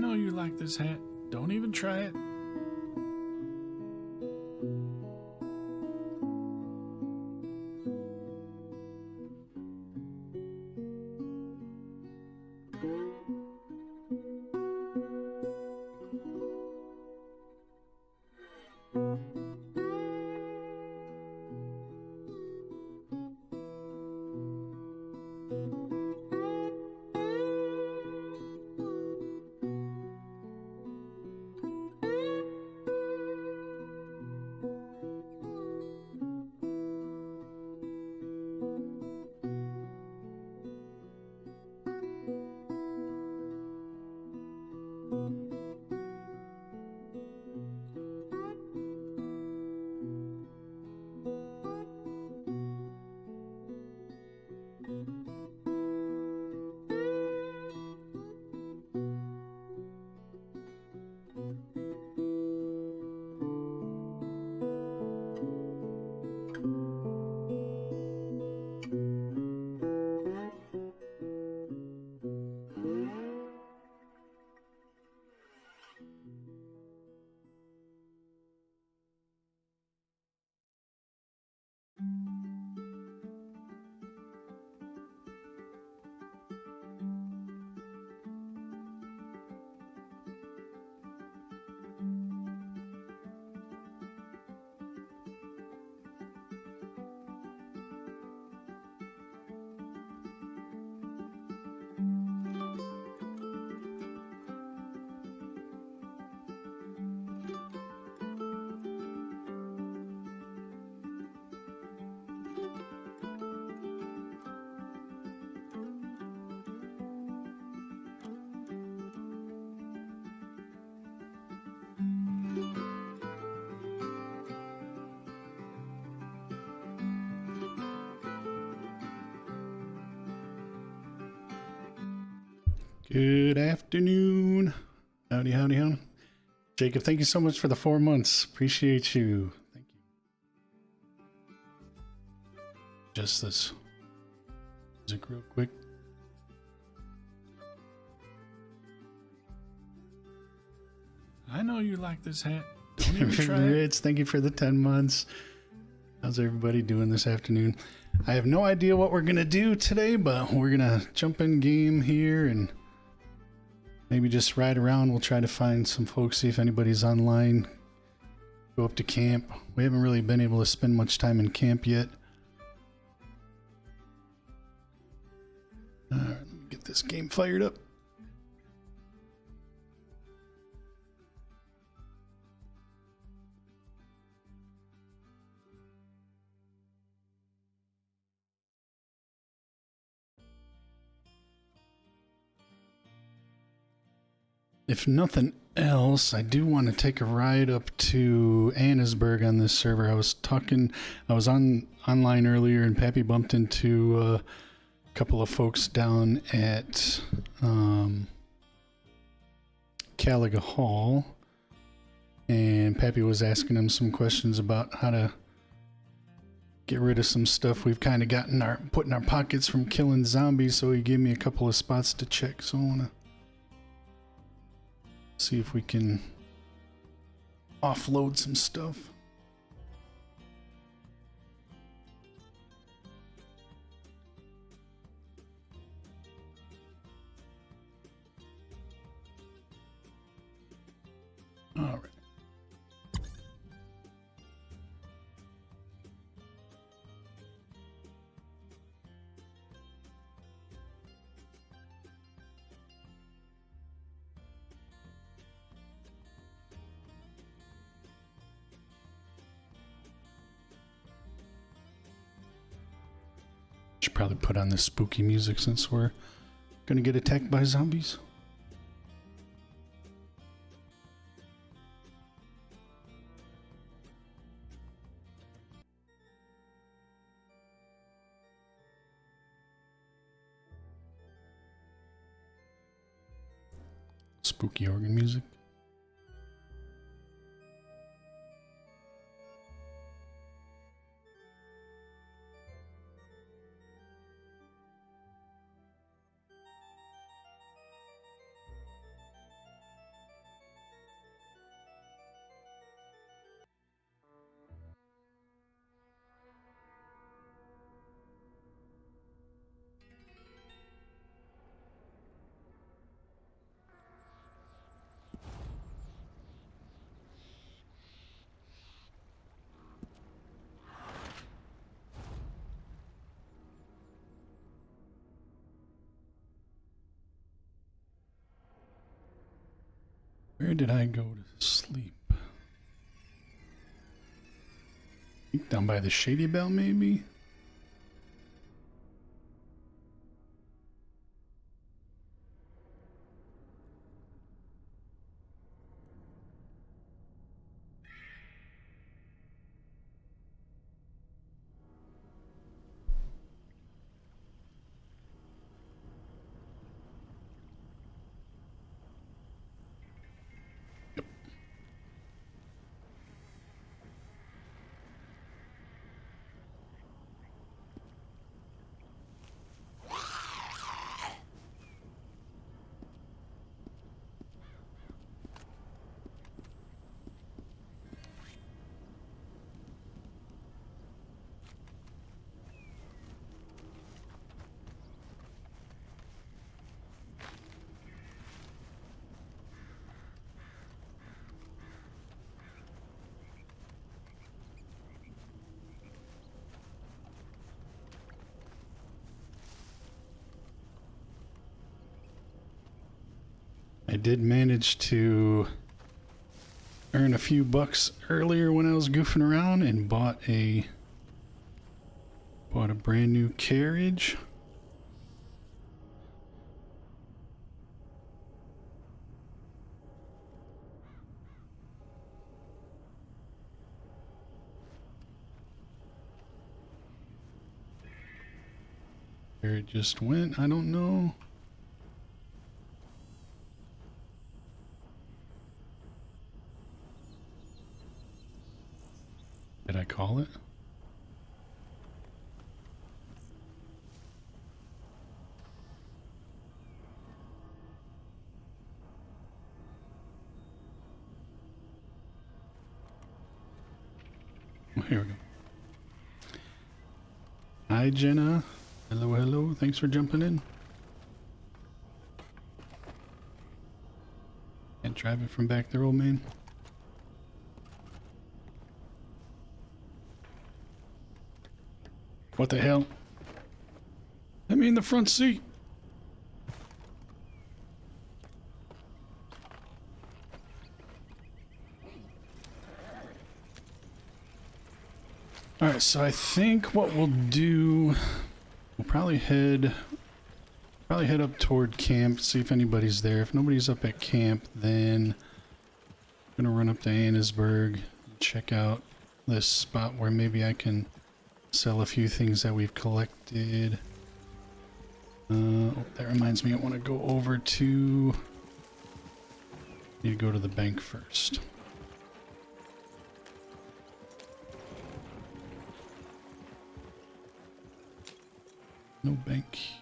know you like this hat. Don't even try it. Good afternoon. Howdy, howdy, howdy. Jacob, thank you so much for the 4 months. Appreciate you. Thank you. Just this music real quick. I know you like this hat. Don't even try it. Ritz, thank you for the 10 months. How's everybody doing this afternoon? I have no idea what we're going to do today, but we're going to jump in game here and maybe just ride around. We'll try to find some folks, see if anybody's online. Go up to camp. We haven't really been able to spend much time in camp yet. Alright, let me get this game fired up. If nothing else, I do want to take a ride up to Annesburg on this server. I was online earlier, and Pappy bumped into a couple of folks down at Caliga Hall, and Pappy was asking him some questions about how to get rid of some stuff we've kind of put in our pockets from killing zombies. So he gave me a couple of spots to check. So I want to see if we can offload some stuff. All right. Should probably put on this spooky music since we're gonna get attacked by zombies. Spooky organ music. Where did I go to sleep? I think down by the Shady Bell, maybe? I did manage to earn a few bucks earlier when I was goofing around and bought a brand new carriage. Where it just went, I don't know. Did I call it? Oh, here we go. Hi, Jenna. Hello, hello. Thanks for jumping in. Can't drive it from back there, old man. What the hell? Let me in the front seat. Alright, so I think what we'll do, we'll probably head up toward camp, see if anybody's there. If nobody's up at camp, then I'm gonna run up to Annesburg, check out this spot where maybe I can sell a few things that we've collected. Oh, that reminds me, I want to go over to... Need to go to the bank first. No bank here.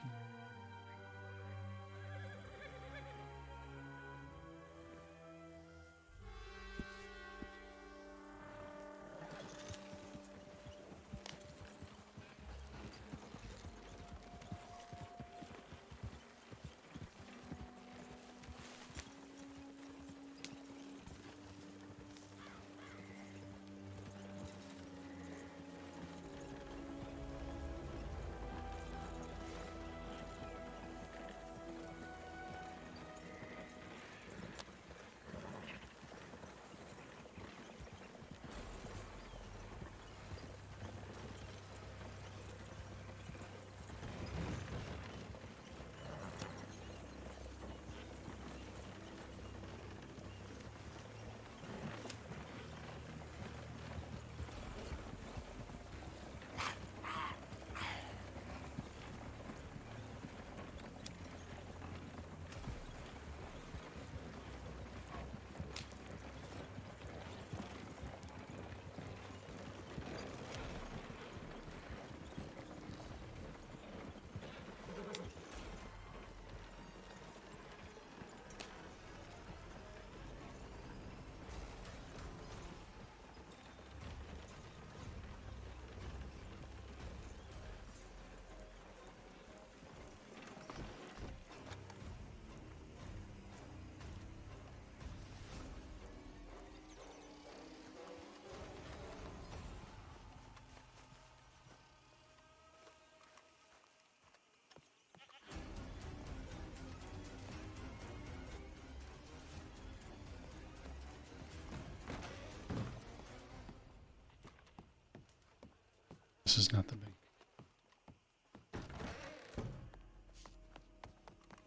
This is not the bank.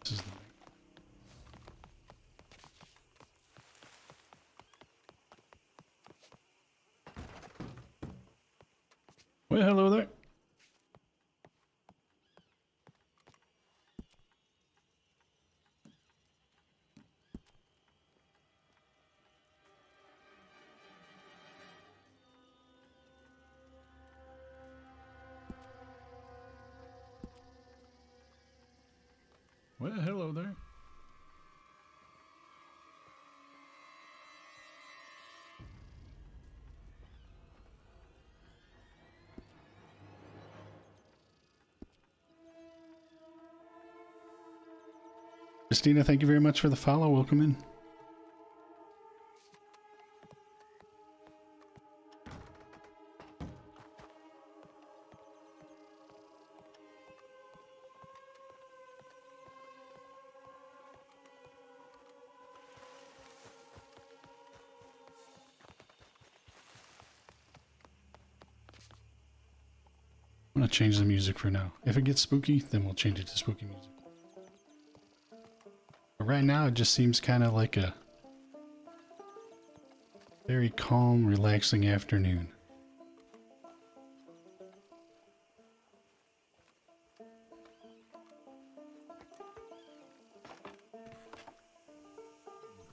This is the bank. Well, hello there. Well, hello there. Christina, thank you very much for the follow. Welcome in. I'm going to change the music for now. If it gets spooky, then we'll change it to spooky music. But right now, it just seems kind of like a very calm, relaxing afternoon.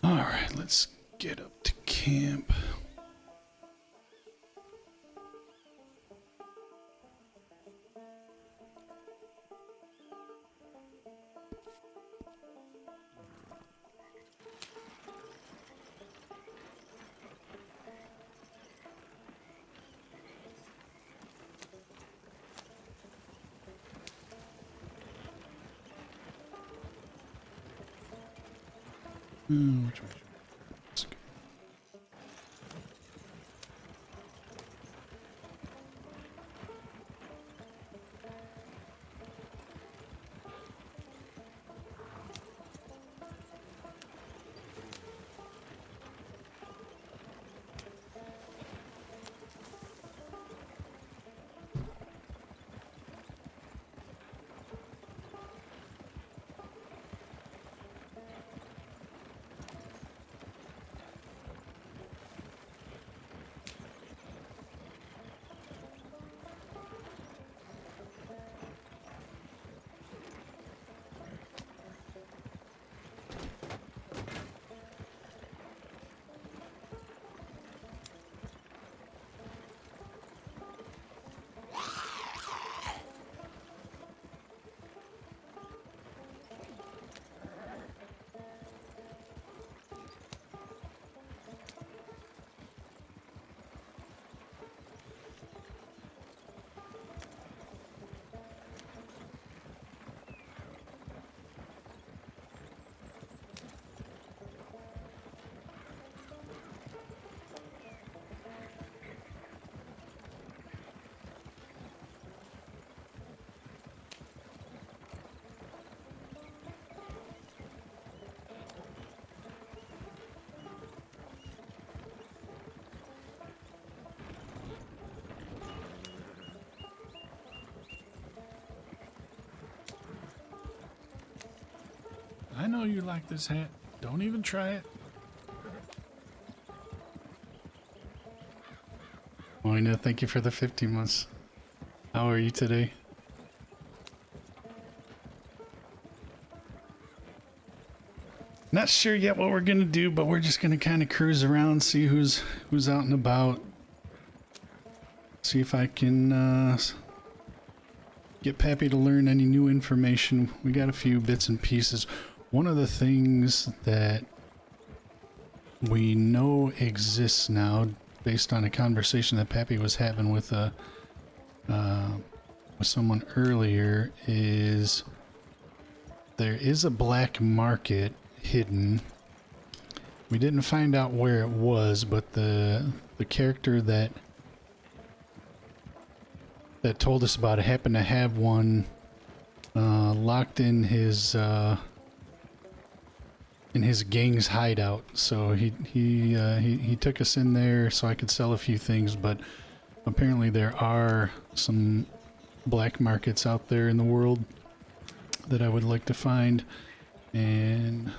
All right, let's get up to camp. Which way? Let's go. I know you like this hat. Don't even try it. Moina, thank you for the 15 months. How are you today? Not sure yet what we're gonna do, but we're just gonna kind of cruise around, see who's out and about. See if I can get Pappy to learn any new information. We got a few bits and pieces. One of the things that we know exists now, based on a conversation that Pappy was having with someone earlier, is there is a black market hidden. We didn't find out where it was, but the character that told us about it happened to have one locked in his gang's hideout. So he took us in there so I could sell a few things, but Apparently there are some black markets out there in the world that I would like to find and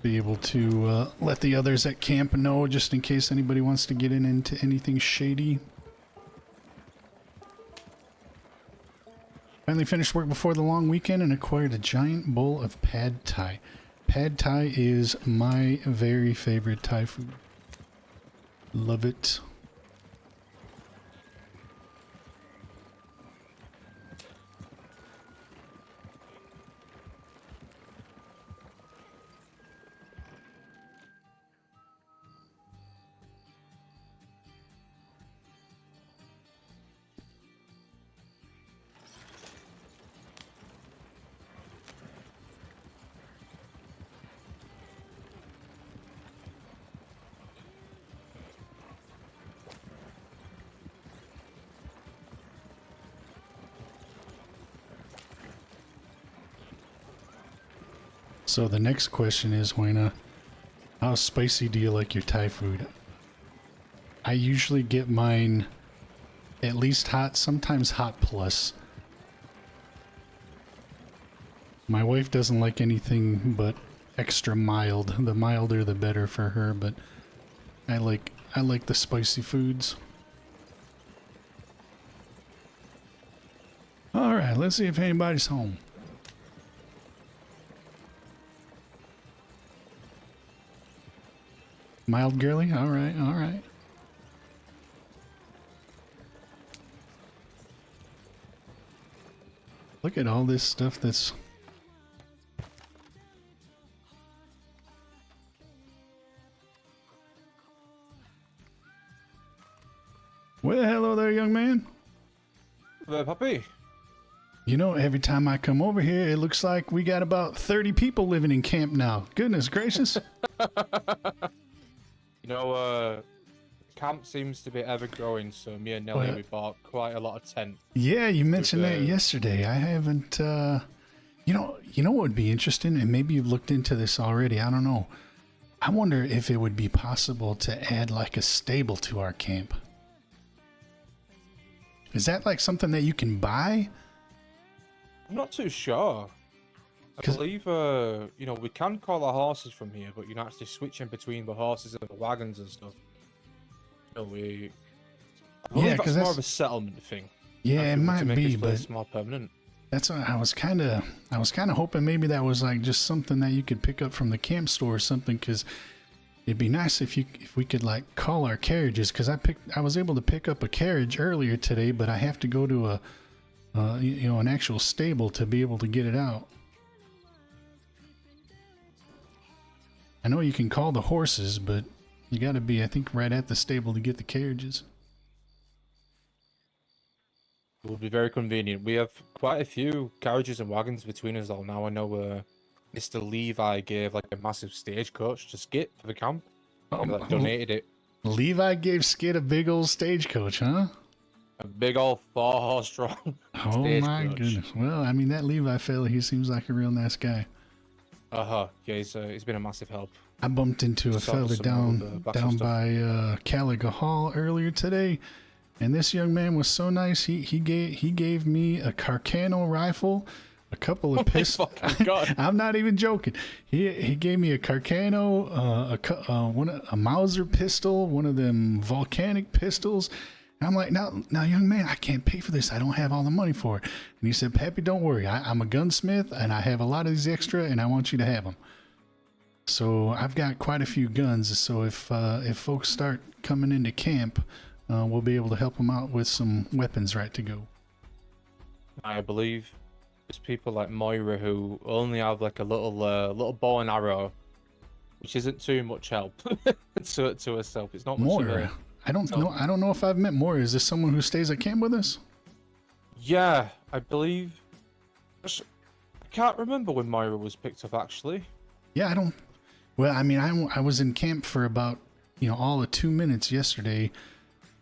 be able to let the others at camp know, just in case anybody wants to get into anything shady. Finally finished work before the long weekend and acquired a giant bowl of pad thai. Pad thai is my very favorite Thai food. Love it. So the next question is, Wayna, how spicy do you like your Thai food? I usually get mine at least hot, sometimes hot plus. My wife doesn't like anything but extra mild. The milder the better for her, but I like the spicy foods. All right, let's see if anybody's home. Mild girly? All right, all right. Look at all this stuff that's... Well, hello there, young man. Hello, Pappy. You know, every time I come over here, it looks like we got about 30 people living in camp now. Goodness gracious. You know, camp seems to be ever growing, so me and Nelly, we bought quite a lot of tent. Yeah, you mentioned that yesterday. I haven't, you know what would be interesting, and maybe you've looked into this already, I don't know. I wonder if it would be possible to add like a stable to our camp. Is that like something that you can buy? I'm not too sure. I believe, you know, we can call our horses from here, but you're not actually switching between the horses and the wagons and stuff. So I believe that's more of a settlement thing. Yeah, it might be, but it's more permanent. That's what I was kind of hoping maybe that was like just something that you could pick up from the camp store or something, because it'd be nice if we could like call our carriages, because I was able to pick up a carriage earlier today, but I have to go to a you know, an actual stable to be able to get it out. I know you can call the horses, but you got to be, I think, right at the stable to get the carriages. It would be very convenient. We have quite a few carriages and wagons between us all now. I know Mr. Levi gave like a massive stagecoach to Skip for the camp. He donated it. Levi gave Skip a big old stagecoach, huh? A big old 4-horse strong Oh my goodness. Well, I mean, that Levi fella, he seems like a real nice guy. Yeah, he's been a massive help. I bumped into a fella down by Caliga Hall earlier today, and this young man was so nice. He gave me a Carcano rifle, a couple of pistols. I'm not even joking. He gave me a Carcano, a Mauser pistol, one of them volcanic pistols. And I'm like, now, young man, I can't pay for this. I don't have all the money for it. And he said, Pappy, don't worry. I'm a gunsmith, and I have a lot of these extra, and I want you to have them. So I've got quite a few guns. So if folks start coming into camp, we'll be able to help them out with some weapons right to go. I believe there's people like Moira who only have like a little bow and arrow, which isn't too much help to herself. It's not much Moira. I don't know if I've met Moira. Is this someone who stays at camp with us? Yeah, I believe. I can't remember when Moira was picked up actually. Yeah, I don't. Well, I mean, I was in camp for about, you know, all of 2 minutes yesterday,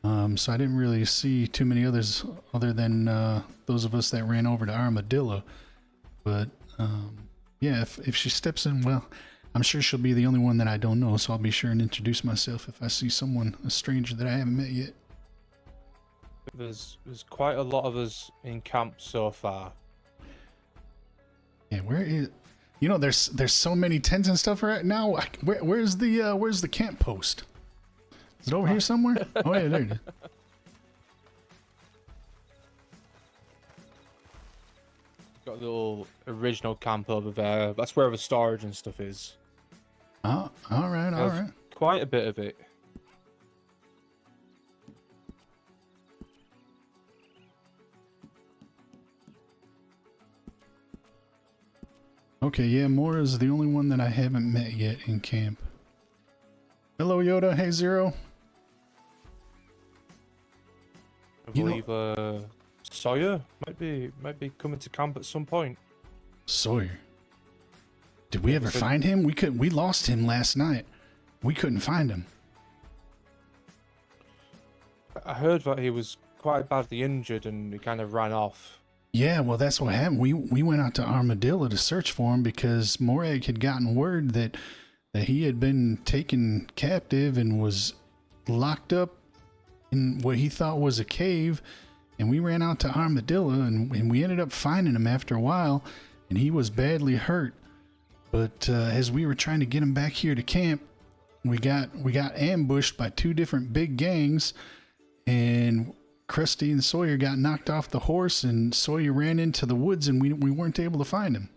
so I didn't really see too many others other than those of us that ran over to Armadillo. But yeah, if she steps in, well, I'm sure she'll be the only one that I don't know, so I'll be sure and introduce myself if I see someone, a stranger that I haven't met yet. There's quite a lot of us in camp so far. Yeah, where is? You know, there's so many tents and stuff right now. Where's the camp post? Is it over here somewhere? Oh yeah, there it is. Got the little original camp over there. That's where the storage and stuff is. Oh, all right. Quite a bit of it. Okay, yeah, Mora's the only one that I haven't met yet in camp. Hello, Yoda. Hey, Zero. I believe Sawyer might be coming to camp at some point. Sawyer. Did we ever find him? We lost him last night. We couldn't find him. I heard that he was quite badly injured and he kind of ran off. Yeah, well, that's what happened. We went out to Armadillo to search for him because Morag had gotten word that he had been taken captive and was locked up in what he thought was a cave. And we ran out to Armadillo and we ended up finding him after a while, and he was badly hurt. But as we were trying to get him back here to camp, we got ambushed by two different big gangs, and Krusty and Sawyer got knocked off the horse, and Sawyer ran into the woods, and we weren't able to find him.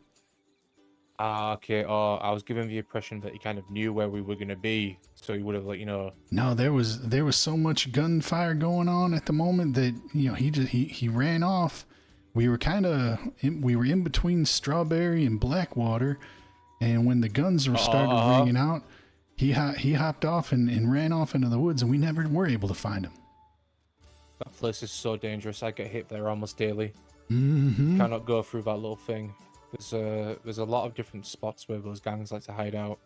Okay. I was given the impression that he kind of knew where we were gonna be, so he would have let you know. No, there was so much gunfire going on at the moment that he ran off. We were in between Strawberry and Blackwater, and when the guns were started ringing out, he hopped off and ran off into the woods, and we never were able to find him. That place is so dangerous. I get hit there almost daily. Mm-hmm. Cannot go through that little thing. There's a lot of different spots where those gangs like to hide out.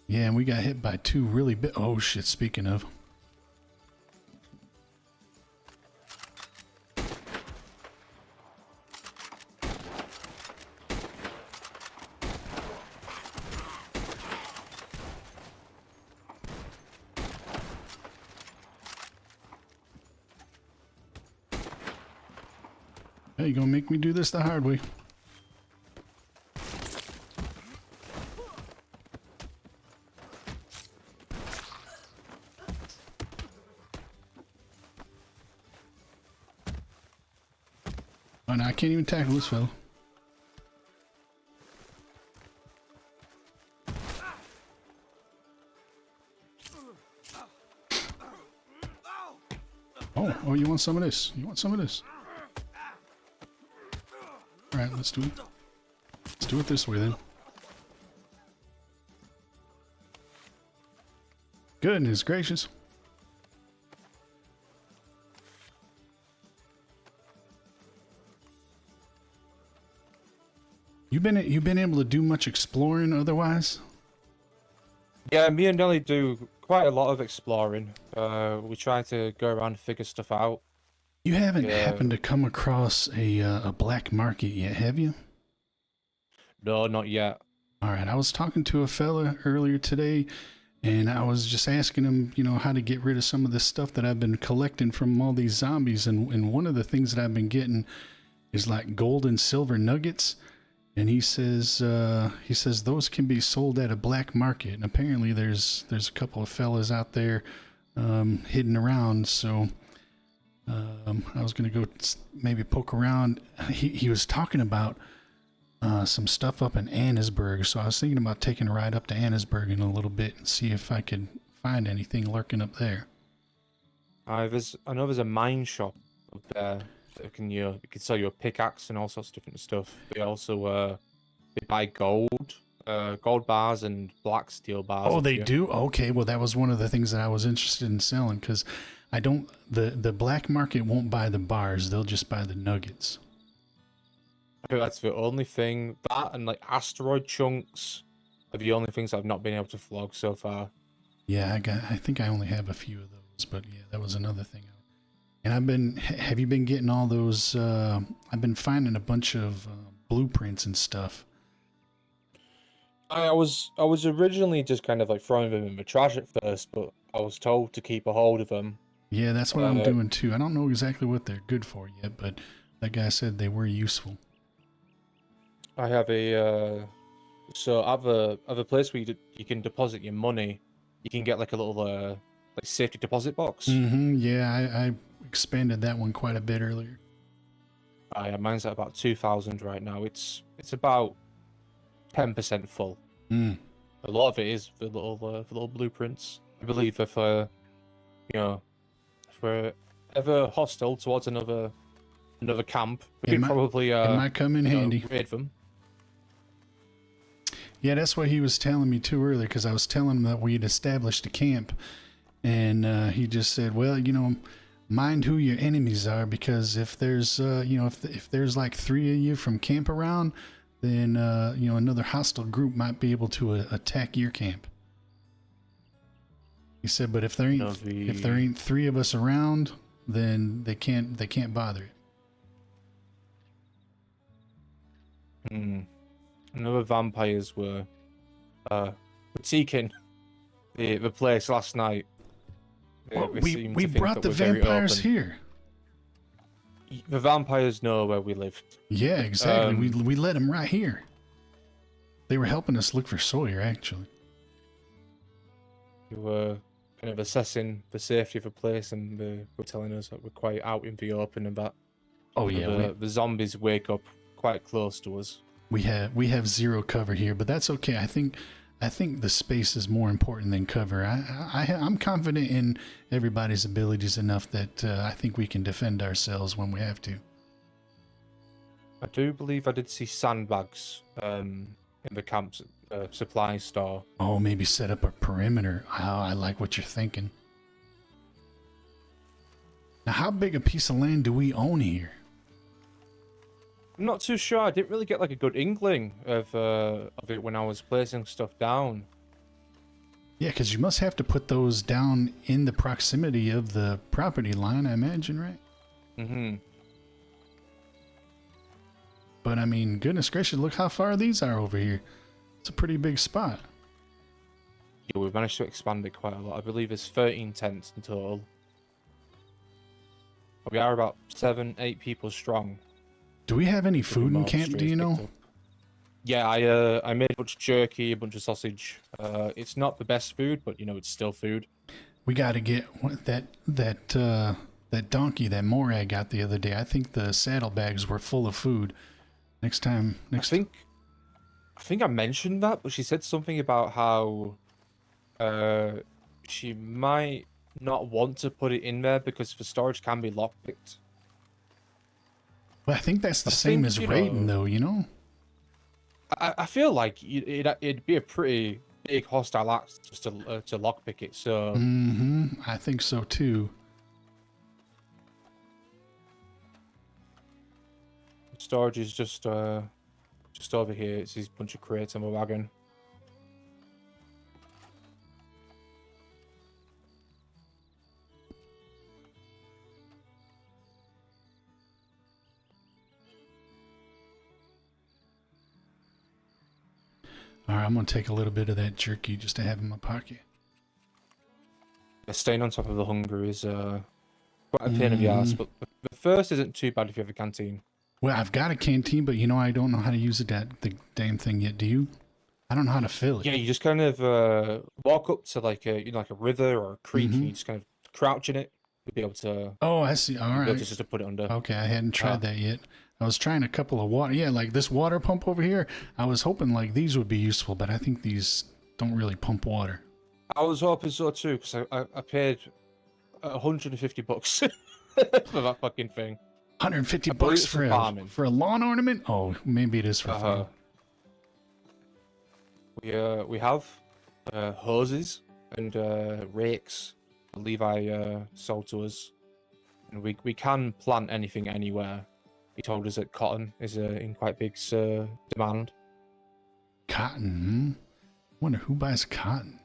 Yeah, and we got hit by two really big. Oh shit! Speaking of. Hey, you gonna make me do this the hard way? Oh, no, I can't even tackle this fellow. Oh, you want some of this? You want some of this? All right, let's do it. Let's do it this way then. Goodness gracious. You've been able to do much exploring otherwise? Yeah, me and Nelly do quite a lot of exploring. We try to go around and figure stuff out. You haven't happened to come across a black market yet, have you? No, not yet. All right, I was talking to a fella earlier today, and I was just asking him, how to get rid of some of this stuff that I've been collecting from all these zombies, and one of the things that I've been getting is like gold and silver nuggets. And he says those can be sold at a black market. And apparently there's a couple of fellas out there hidden around. So I was gonna go maybe poke around. He was talking about some stuff up in Annesburg. So I was thinking about taking a ride up to Annesburg in a little bit and see if I could find anything lurking up there. I know there's a mine shop up there. It can sell you a pickaxe and all sorts of different stuff. They also they buy gold bars and black steel bars. Oh, they do? Okay, well that was one of the things that I was interested in selling, because the black market won't buy the bars, they'll just buy the nuggets. I think that's the only thing. That and like asteroid chunks are the only things I've not been able to flog so far. Yeah, I think I only have a few of those, but yeah, that was another thing. And have you been getting all those, I've been finding a bunch of blueprints and stuff. I was originally just kind of like throwing them in the trash at first, but I was told to keep a hold of them. Yeah, that's what I'm doing too. I don't know exactly what they're good for yet, but that guy said they were useful. I have a so I have a place where you can deposit your money. You can get like a little like safety deposit box. Yeah, I expanded that one quite a bit earlier. Yeah, mine's at about 2,000 right now. It's about 10% full. Mm. A lot of it is for little blueprints. I believe if you know, if we're ever hostile towards another camp, we could probably it might come in handy. raid them. Yeah, that's what he was telling me too earlier, because I was telling him that we'd established a camp, and he just said, well, you know, mind who your enemies are, because if there's you know, if there's like 3 of you from camp around, then you know, another hostile group might be able to attack your camp. He said, but if there ain't 3 of us around, then they can't bother it. Another vampires were critiquing the place last night. Well, we brought the vampires here. The vampires know where we lived. Yeah, exactly. We let them right here. They were helping us look for Sawyer, actually. We were kind of assessing the safety of the place, and they were telling us that we're quite out in the open and that. Oh yeah, the zombies wake up quite close to us. We have zero cover here, but that's okay. I think the space is more important than cover. I'm confident in everybody's abilities enough that I think we can defend ourselves when we have to. I do believe I did see sandbags in the camp's supply store. Oh, maybe set up a perimeter. Oh, I like what you're thinking. Now, how big a piece of land do we own here? I'm not too sure. I didn't really get like a good inkling of it when I was placing stuff down. Yeah, because you must have to put those down in the proximity of the property line, I imagine, right? Mm-hmm. But I mean, goodness gracious, look how far these are over here. It's a pretty big spot. Yeah, we've managed to expand it quite a lot. I believe there's 13 tents in total. We are about 7-8 people strong. Do we have any food in camp, do you know? Yeah, I made a bunch of jerky, a bunch of sausage. It's not the best food, but you know, it's still food. We got to get that donkey that Morag got the other day. I think the saddlebags were full of food. I think I mentioned that, but she said something about how she might not want to put it in there because the storage can be lockpicked. Well, I think that's the same as raiding, though, you know? I feel like it'd be a pretty big hostile act just to lockpick it, so... I think so, too. Storage is just over here. It's these bunch of crates on the wagon. All right, I'm going to take a little bit of that jerky just to have in my pocket. Yeah, staying on top of the hunger is quite a pain in the ass, but the first isn't too bad if you have a canteen. Well, I've got a canteen, but you know, I don't know how to use the damn thing yet. Do you? I don't know how to fill it. Yeah, you just kind of walk up to like a river or a creek, and you just kind of crouch in it. You'll be able to. Oh, I see. All right. Just to put it under. Okay, I hadn't tried that yet. I was trying a couple of water. Yeah, like this water pump over here. I was hoping like these would be useful, but I think these don't really pump water. I was hoping so too, because I paid $150 for that fucking thing. $150 for a lawn ornament? Oh, maybe it is for fun. We have hoses and rakes. Levi sold to us, and we can plant anything anywhere. He told us that cotton is in quite big demand. Cotton? Wonder who buys cotton?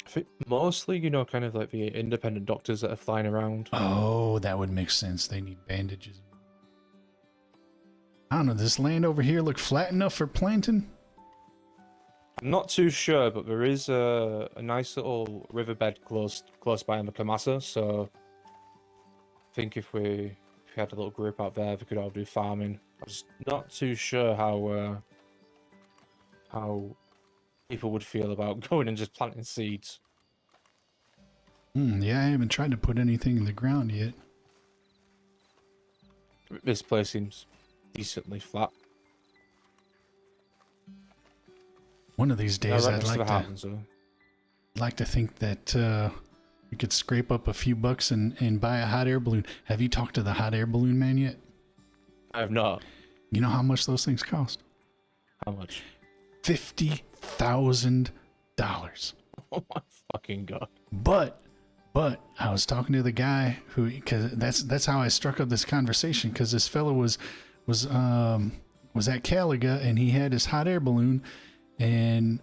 I think mostly, you know, kind of like the independent doctors that are flying around. Oh, that would make sense. They need bandages. I don't know. Does this land over here look flat enough for planting? I'm not too sure, but there is a nice little riverbed close by Macamassa, so I think if we had a little group out there, we could all do farming. I'm just not too sure how people would feel about going and just planting seeds. Yeah, I haven't tried to put anything in the ground yet. This place seems decently flat. One of these days, I'd like to think that we could scrape up a few bucks and buy a hot air balloon. Have you talked to the hot air balloon man yet? I have not. You know how much those things cost? How much? $50,000. Oh my fucking god! But I was talking to the guy who, because that's how I struck up this conversation. Because this fellow was at Caliga and he had his hot air balloon, and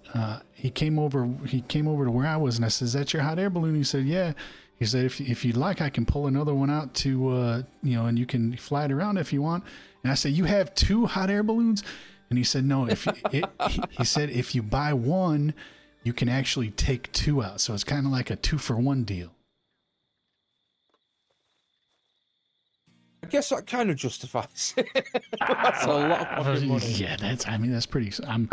he came over to where I was, and I said, "Is that your hot air balloon?" He said, "Yeah." He said, "If you'd like, I can pull another one out to and you can fly it around if you want." And I said, "You have 2 hot air balloons?" And he said, "No. He said if you buy one, you can actually take 2 out. So it's kind of like a 2-for-1 deal." I guess that kind of justifies it. That's a lot of fucking money. Yeah, that's pretty. I'm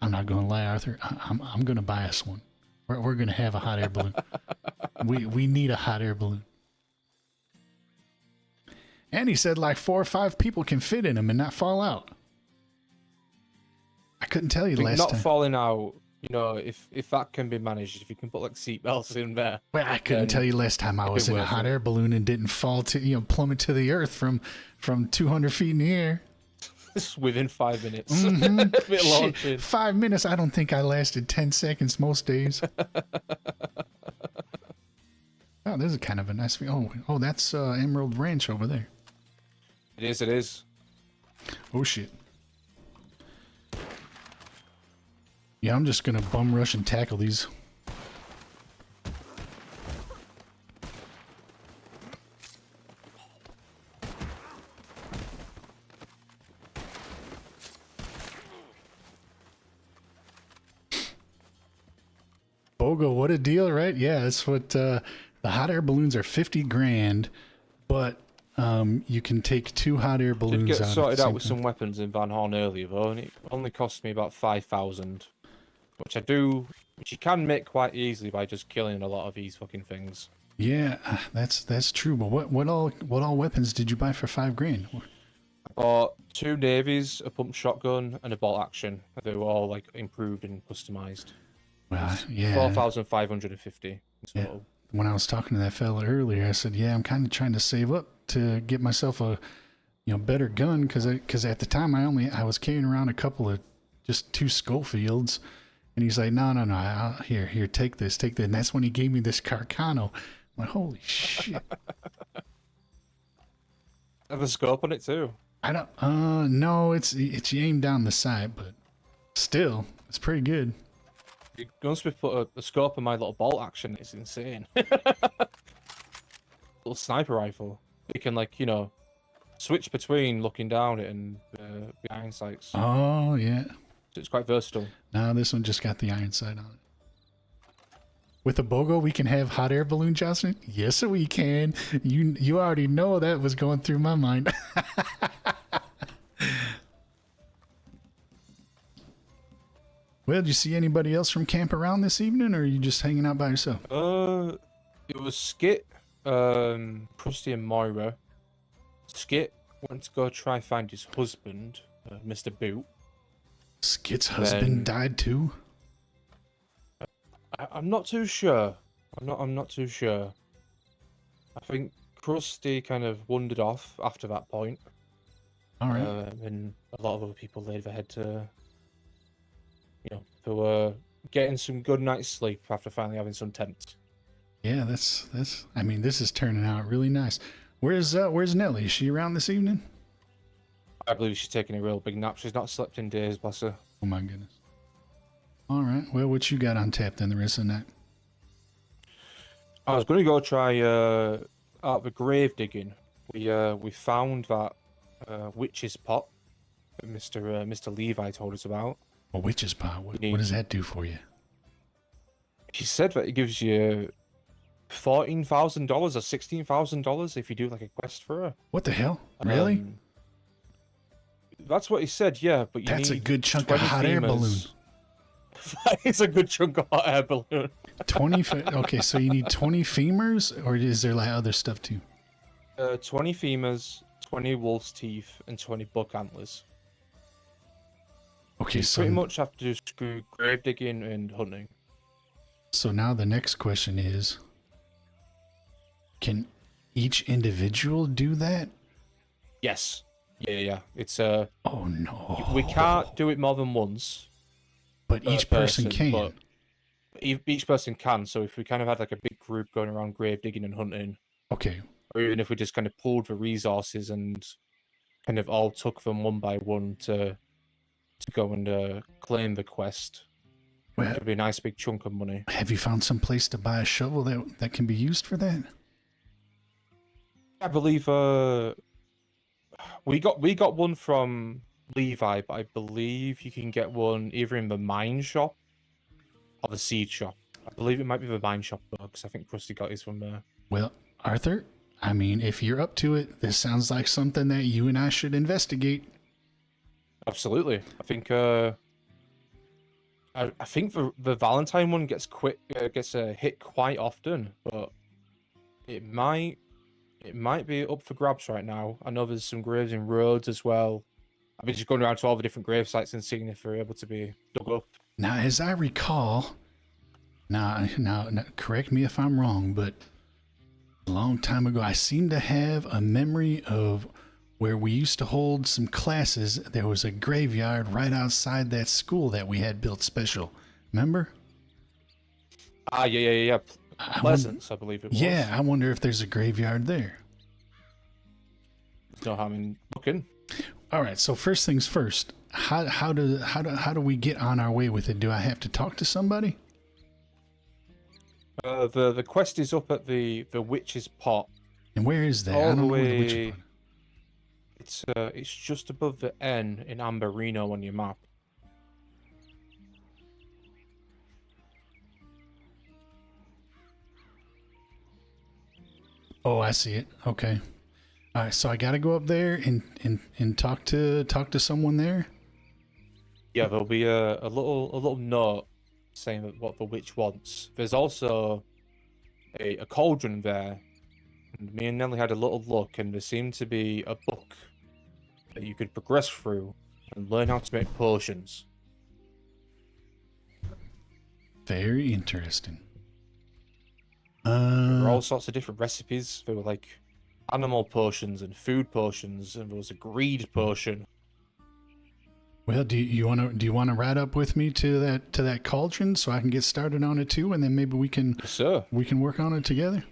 not gonna lie, Arthur. I'm gonna buy us one. We're gonna have a hot air balloon. We need a hot air balloon. And he said like 4 or 5 people can fit in them and not fall out. I couldn't tell you last time. Not falling out. If that can be managed, if you can put like seatbelts in there. Well, I couldn't tell you last time I was in a hot air balloon and didn't fall to plummet to the earth from 200 feet in the air. Within 5 minutes. Mm-hmm. Shit, 5 minutes. I don't think I lasted 10 seconds most days. Oh, this is kind of a nice view. Oh, that's Emerald Ranch over there. It is. Oh shit. Yeah, I'm just gonna bum rush and tackle these. BOGO, what a deal, right? Yeah, that's what the hot air balloons are. 50 grand, but you can take 2 hot air balloons. Did get sorted out with some weapons in Van Horn earlier, though, and it only cost me about 5,000. Which you can make quite easily by just killing a lot of these fucking things. Yeah, that's true. But what all weapons did you buy for 5 grand? I bought 2 navies, a pump shotgun, and a bolt action. They were all like improved and customized. Well, yeah, 4,550. Yeah. When I was talking to that fella earlier, I said, "Yeah, I'm kind of trying to save up to get myself a better gun because at the time I was carrying around a couple of just 2 Schofields." And he's like, no, here, take this. And that's when he gave me this Carcano. I'm like, holy shit. I have a scope on it too. I don't, no, it's aimed down the side, but still, it's pretty good. Once we put a scope on my little bolt action, it's insane. Little sniper rifle. You can switch between looking down it and the iron sights. Oh, yeah. So it's quite versatile. No, this one just got the iron sight on it. With a BOGO, we can have hot air balloon, Jocelyn? Yes, we can. You already know that was going through my mind. Well, did you see anybody else from camp around this evening, or are you just hanging out by yourself? It was Skit, Krusty, and Moira. Skit went to go try find his husband, Mr. Boot. Skit's husband died too? I'm not too sure. I'm not too sure. I think Krusty kind of wandered off after that point. All right. And a lot of other people laid their head to, who were getting some good night's sleep after finally having some temps. Yeah, that's. I mean, this is turning out really nice. Where's Nelly? Is she around this evening? I believe she's taking a real big nap. She's not slept in days, bless her. Oh my goodness. All right. Well, what you got on tap then the rest of the night? I was going to go try out the grave digging. We found that witch's pot that Mr. Levi told us about. A witch's pot. What does that do for you? He said that it gives you $14,000 or $16,000 if you do like a quest for her. What the hell? Really? That's what he said. Yeah, but you that's need a good chunk of hot air balloon. That is a good chunk of hot air balloon. 20. Okay, so you need 20 femurs, or is there like other stuff too? 20 femurs, 20 wolf's teeth, and 20 buck antlers. Okay, so pretty much have to do grave digging and hunting. So now the next question is, can each individual do that? Yes. Yeah. It's oh no. We can't do it more than once. But each person can. But each person can. So if we kind of had like a big group going around grave digging and hunting. Okay. Or even if we just kind of pooled the resources and kind of all took them one by one to go and claim the quest. Well, it'd be a nice big chunk of money. Have you found some place to buy a shovel that can be used for that? I believe we got one from Levi, but I believe you can get one either in the mine shop or the seed shop. I believe it might be the mine shop though, because I think Krusty got his from there. Well, Arthur, I mean, if you're up to it, this sounds like something that you and I should investigate. Absolutely. I think I think the Valentine one gets hit quite often, but it might be up for grabs right now. I know there's some graves in roads as well. I've been just going around to all the different grave sites and seeing if they're able to be dug up. Now, as I recall, now, correct me if I'm wrong, but a long time ago, I seem to have a memory of where we used to hold some classes. There was a graveyard right outside that school that we had built special. Remember? Yeah. Pleasance, I believe it was. Yeah, I wonder if there's a graveyard there. No harm in looking. All right, so first things first. How do we get on our way with it? Do I have to talk to somebody? The quest is up at the witch's pot. And where is that? All the way. It's just above the N in Amberino on your map. Oh, I see it. Okay. All right, so I got to go up there and talk to someone there. Yeah, there'll be a little note saying what the witch wants. There's also a cauldron there. And me and Nelly had a little look, and there seemed to be a book that you could progress through and learn how to make potions. Very interesting. There were all sorts of different recipes. There were like animal potions and food potions, and there was a greed potion. Well, do you want to ride up with me to that cauldron so I can get started on it too, and then maybe we can work on it together?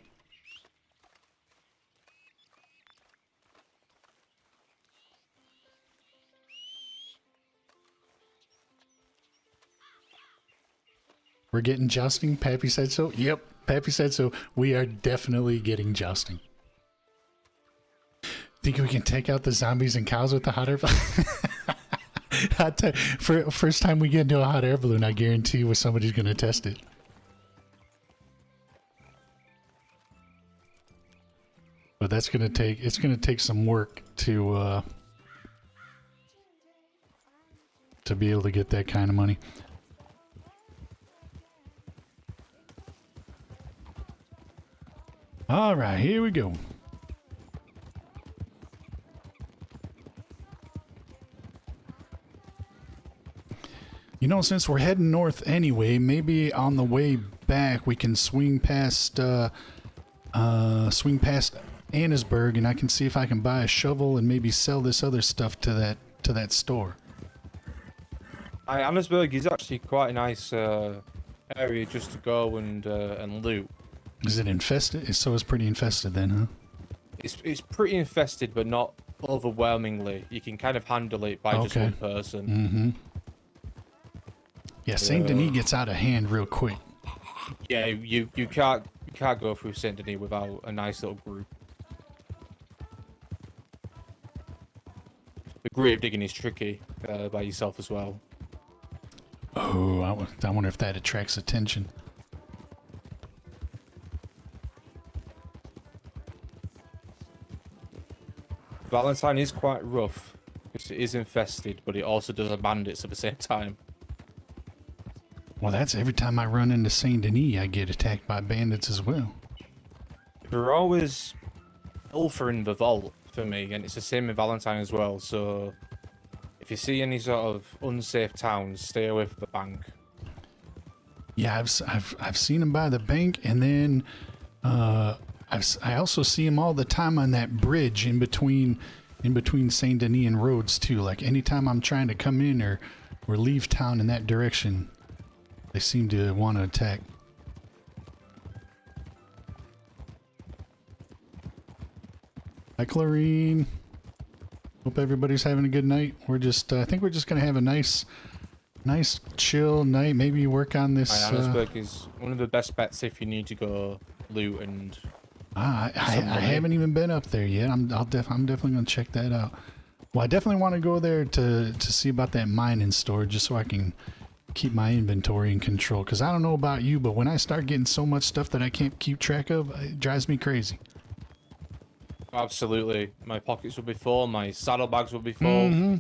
We're getting jousting. Pappy said so. Yep, Pappy said so. We are definitely getting jousting. Think we can take out the zombies and cows with the hot air balloon? For first time we get into a hot air balloon, I guarantee you somebody's going to test it. But it's going to take some work to be able to get that kind of money. All right, here we go. You know, since we're heading north anyway, maybe on the way back we can swing past Annesburg, and I can see if I can buy a shovel and maybe sell this other stuff to that store. Annesburg is actually quite a nice area just to go and loot. Is it infested? So it's pretty infested then, huh? It's pretty infested, but not overwhelmingly. You can kind of handle it by just one person. Mm-hmm. Yeah, Saint Denis gets out of hand real quick. Yeah, you can't go through Saint Denis without a nice little group. The grave digging is tricky by yourself as well. Oh, I wonder if that attracts attention. Valentine is quite rough because it is infested, but it also does have bandits at the same time. Well, that's every time I run into Saint Denis, I get attacked by bandits as well. They're always Ulfa in the vault for me, and it's the same in Valentine as well. So if you see any sort of unsafe towns, stay away from the bank. Yeah, I've seen them by the bank, and then I also see them all the time on that bridge in between Saint Denis and Rhodes too. Like anytime I'm trying to come in or leave town in that direction, they seem to want to attack. Hi, Clarine. Hope everybody's having a good night. We're just, I think we're just gonna have a nice chill night. Maybe work on this. Johannesburg is one of the best bets if you need to go loot and. I haven't even been up there yet. I'm definitely gonna check that out. Well, I definitely want to go there to see about that mining store, just so I can keep my inventory in control. Because I don't know about you, but when I start getting so much stuff that I can't keep track of, it drives me crazy. Absolutely. My pockets will be full, my saddlebags will be full. Mm-hmm.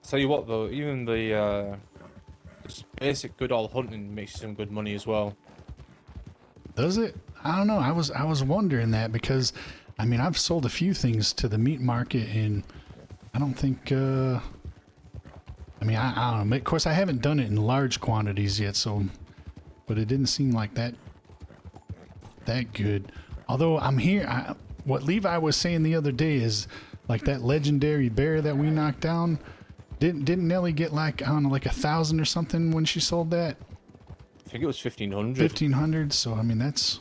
Tell you what though, even the just basic good old hunting makes you some good money as well. Does it? I don't know. I was wondering that because, I mean, I've sold a few things to the meat market, and I don't think. I mean, I don't know. Of course, I haven't done it in large quantities yet, so, but it didn't seem like that good. Although I'm here, what Levi was saying the other day is like that legendary bear that we knocked down. Didn't Nelly get like, I don't know, like 1,000 or something when she sold that? I think it was 1,500. 1,500. So I mean, that's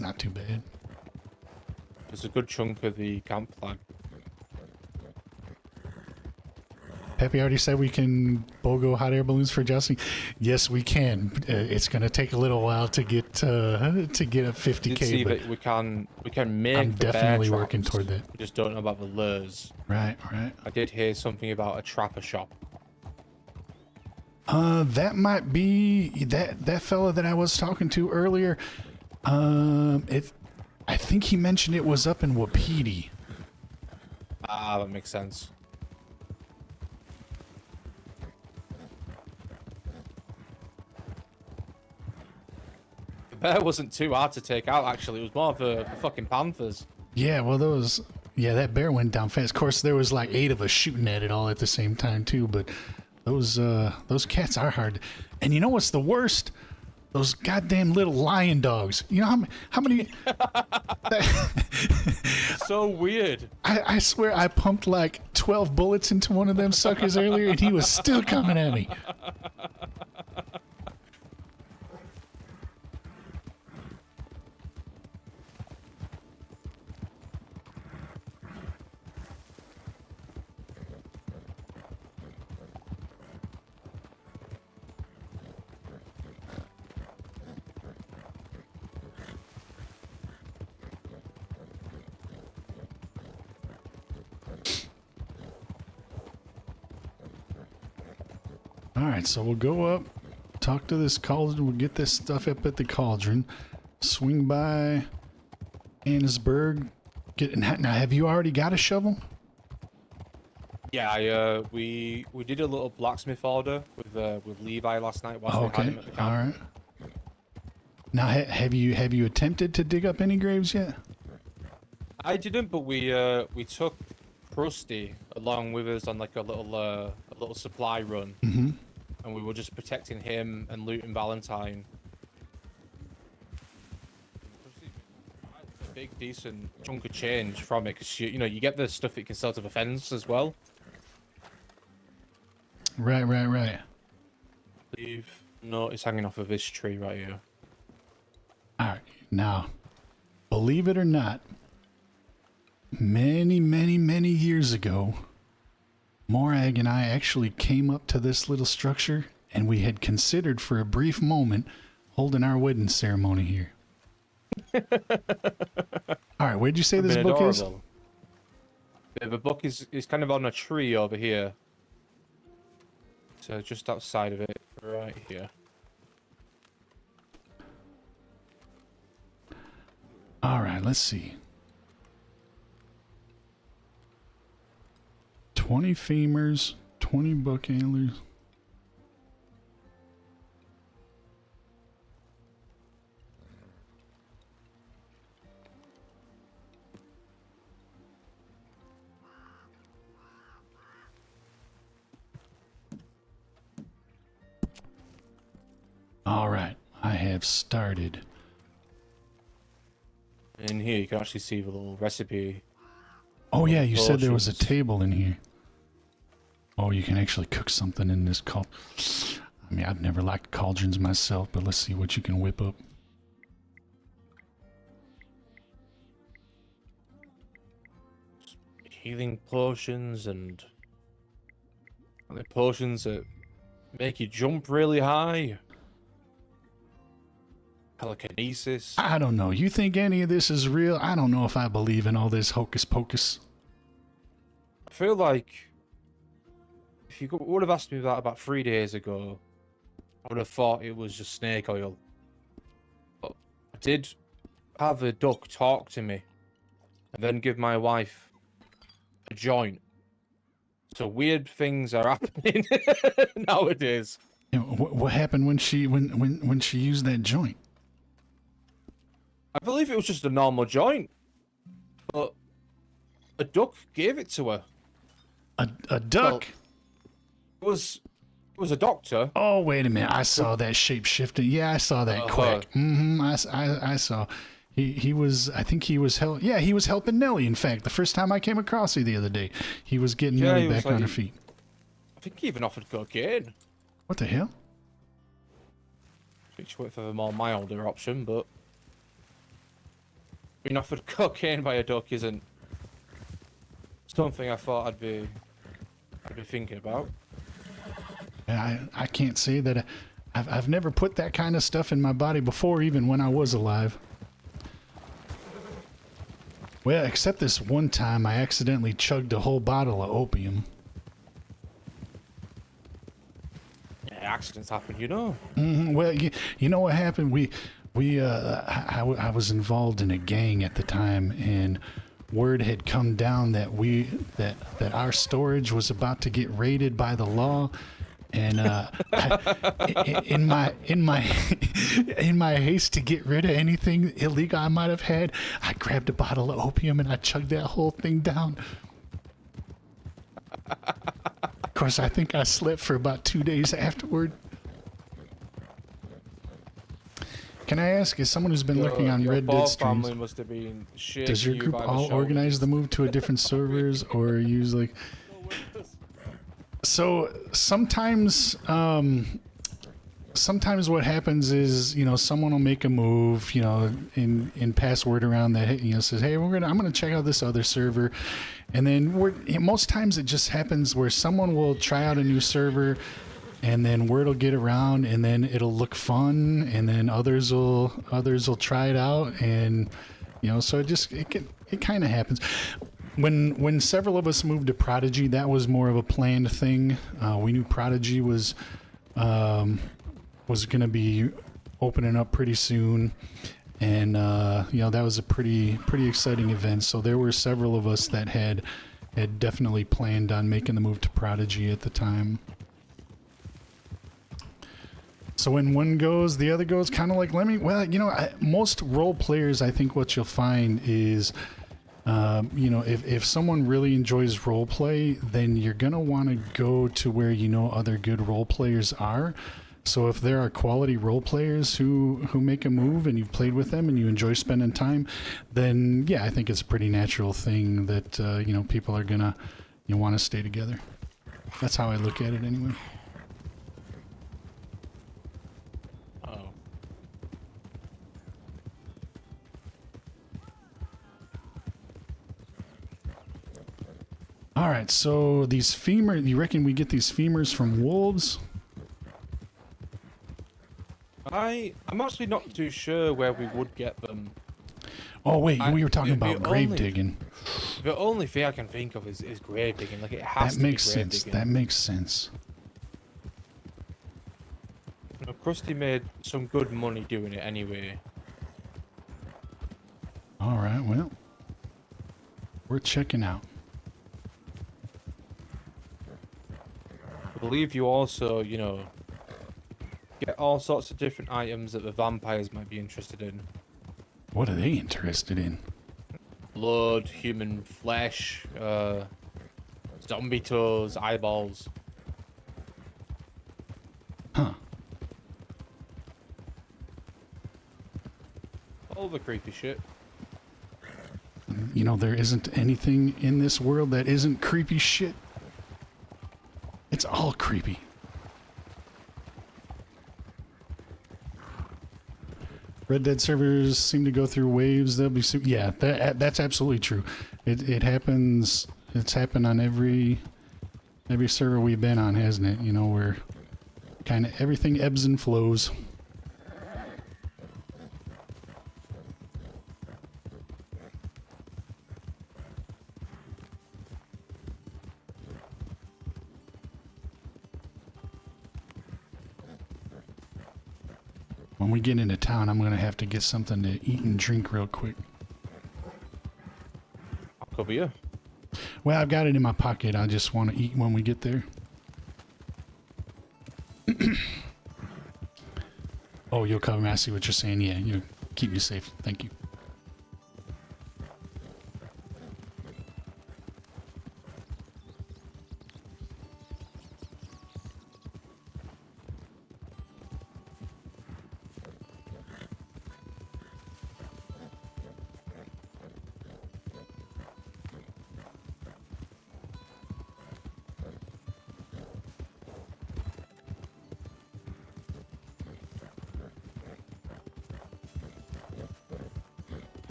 not too bad. There's a good chunk of the camp flag. Pappy already said we can BOGO hot air balloons for jousting. Yes, we can. It's going to take a little while to get a 50K. See but that we can make. I'm the definitely bear working traps. toward that. We just don't know about the lures. Right. I did hear something about a trapper shop. That might be that fella that I was talking to earlier. I think he mentioned it was up in Wapiti. Ah, that makes sense. The bear wasn't too hard to take out, actually. It was more of the fucking panthers. Yeah, well, that bear went down fast. Of course, there was like 8 of us shooting at it all at the same time too, but those cats are hard. And you know what's the worst? Those goddamn little lion dogs. You know how many? So weird. I swear I pumped like 12 bullets into one of them suckers earlier, and he was still coming at me. Alright, so we'll go up, talk to this cauldron, we'll get this stuff up at the cauldron, swing by Annesburg, now have you already got a shovel? Yeah, we did a little blacksmith order with Levi last night whilst we had him at the camp. Alright. Now have you attempted to dig up any graves yet? I didn't, but we took Krusty along with us on like a little supply run. Mm-hmm. And we were just protecting him and looting Valentine. A big, decent chunk of change from it, because you get the stuff that you can sell to the fence as well. Right. Leave notice hanging off of this tree right here. Alright, now, believe it or not, many years ago, Morag and I actually came up to this little structure, and we had considered for a brief moment holding our wedding ceremony here. All right, where'd you say this book is? Yeah, the book is kind of on a tree over here. So just outside of it, right here. All right, let's see. 20 femurs, 20 buck antlers. All right, I have started. In here, you can actually see the little recipe. Oh yeah, you said there was a table in here. Oh, you can actually cook something in this cauldron. I mean, I've never liked cauldrons myself, but let's see what you can whip up. Healing potions and the potions that make you jump really high. Telekinesis. I don't know. You think any of this is real? I don't know if I believe in all this hocus pocus. I feel like if you would have asked me that about 3 days ago, I would have thought it was just snake oil. But I did have a duck talk to me and then give my wife a joint. So weird things are happening nowadays. You know, what happened when she used that joint? I believe it was just a normal joint, but a duck gave it to her. A duck? Well, it was a doctor. Oh, wait a minute. I saw that shape shifting. Yeah, I saw that quick. I saw. He was, I think he was he was helping Nellie. In fact, the first time I came across her the other day, he was getting Nellie back on her feet. I think he even offered cocaine. What the hell? I think she went for the more milder option, but being offered cocaine by a duck isn't something I thought I'd be thinking about. I can't say that I've never put that kind of stuff in my body before, even when I was alive. Well, except this one time I accidentally chugged a whole bottle of opium. Yeah, accidents happen, you know. Well, you know what happened? I was involved in a gang at the time, and word had come down that that our storage was about to get raided by the law. And in my haste to get rid of anything illegal I might have had, I grabbed a bottle of opium and I chugged that whole thing down. Of course, I think I slept for about 2 days afterward. Can I ask, as someone who's been lurking on Red Dead streams, must have been does your group all organize the move to a different servers or use like... So sometimes what happens is, someone will make a move, and pass word around that, says, hey, I'm gonna check out this other server, and then most times it just happens where someone will try out a new server, and then word will get around, and then it'll look fun, and then others will try it out, and so it kind of happens. When several of us moved to Prodigy, that was more of a planned thing. We knew Prodigy was going to be opening up pretty soon, and that was a pretty exciting event. So there were several of us that had definitely planned on making the move to Prodigy at the time. So when one goes, the other goes, kind of like most role players, I think what you'll find is, if someone really enjoys role play, then you're going to want to go to where other good role players are. So if there are quality role players who make a move and you've played with them and you enjoy spending time, then yeah, I think it's a pretty natural thing that, people are going to want to stay together. That's how I look at it anyway. All right, so these you reckon we get these femurs from wolves? I'm actually not too sure where we would get them. Oh wait, we were talking about grave digging. The only thing I can think of is grave digging. Like, it has to be grave sense. digging. That makes sense. You know, Krusty made some good money doing it anyway. All right, well, we're checking out. I believe you also, you know, get all sorts of different items that the vampires might be interested in. What are they interested in? Blood, human flesh, zombie toes, eyeballs. Huh. All the creepy shit. You know, there isn't anything in this world that isn't creepy shit. It's all creepy. Red Dead servers seem to go through waves. They'll be yeah, that's absolutely true. It happens. It's happened on every server we've been on, hasn't it? You know, where kind of everything ebbs and flows. When we get into town, I'm gonna have to get something to eat and drink real quick. I'll cover you. Well, I've got it in my pocket. I just want to eat when we get there. Oh, you'll cover me. I see what you're saying. Yeah, you keep me safe. Thank you.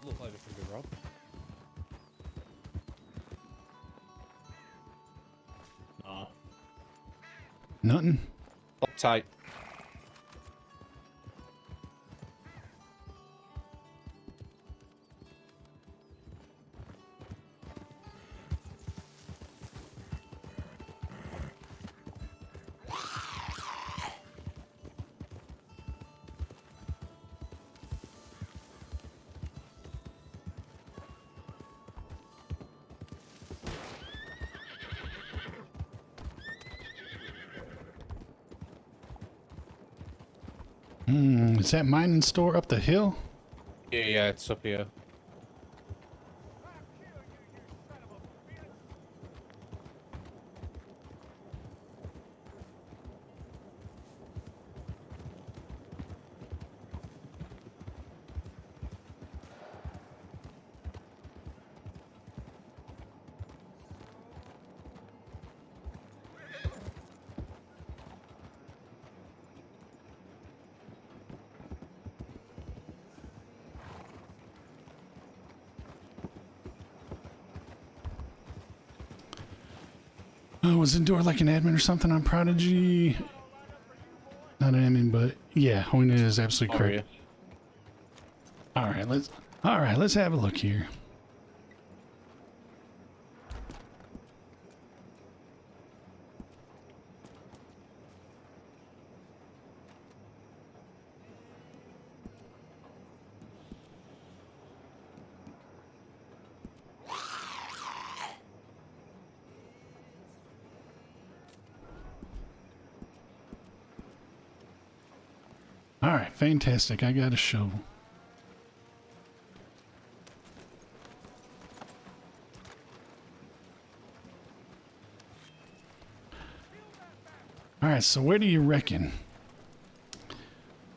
Look like they could be robbed. Nah. Nothing. Lock tight. Is that mining store up the hill? Yeah, it's up here. Oh, was Endor like an admin or something on Prodigy? Not an admin, but yeah, Hoyna is absolutely correct. All right, let's have a look here. All right, fantastic. I got a shovel. All right, so where do you reckon?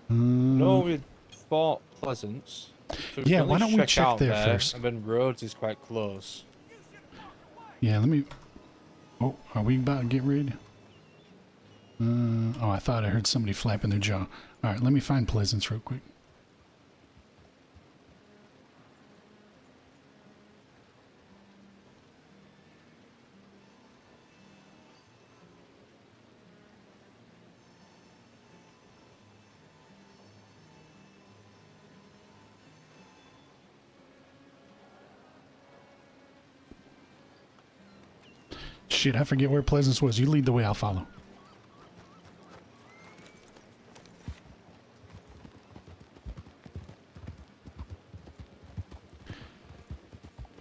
No, we bought Pleasance. So yeah, why don't we check there first? And then Rhodes is quite close. Yeah, let me... Oh, are we about to get ready? Oh, I thought I heard somebody flapping their jaw. All right, let me find Pleasance real quick. Shit, I forget where Pleasance was. You lead the way, I'll follow.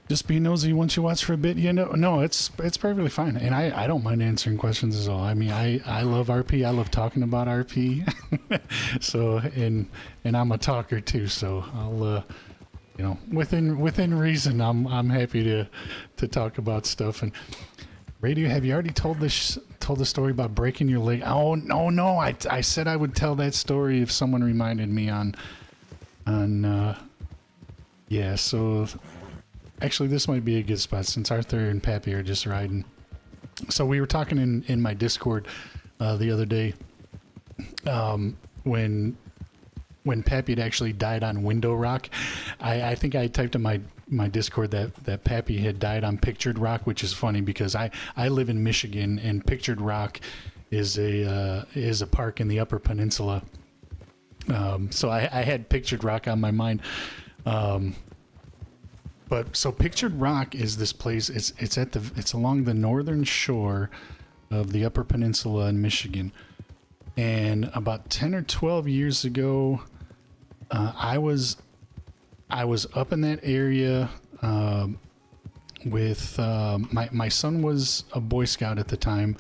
Just be nosy once you watch for a bit. You know, no, it's perfectly fine, and I don't mind answering questions as well. I mean, I love RP. I love talking about RP. So and I'm a talker too. So I'll you know, within reason, I'm happy to talk about stuff. And Radio, have you already told the story about breaking your leg? Oh no, I said I would tell that story if someone reminded me on yeah. So. Actually, this might be a good spot since Arthur and Pappy are just riding. So we were talking in my Discord the other day when Pappy had actually died on Window Rock. I think I typed in my Discord that Pappy had died on Pictured Rock, which is funny because I live in Michigan and Pictured Rock is a park in the Upper Peninsula. So I had Pictured Rock on my mind. But so Pictured Rock is this place. It's along the northern shore of the Upper Peninsula in Michigan. And about 10 or 12 years ago, I was up in that area with my son was a Boy Scout at the time,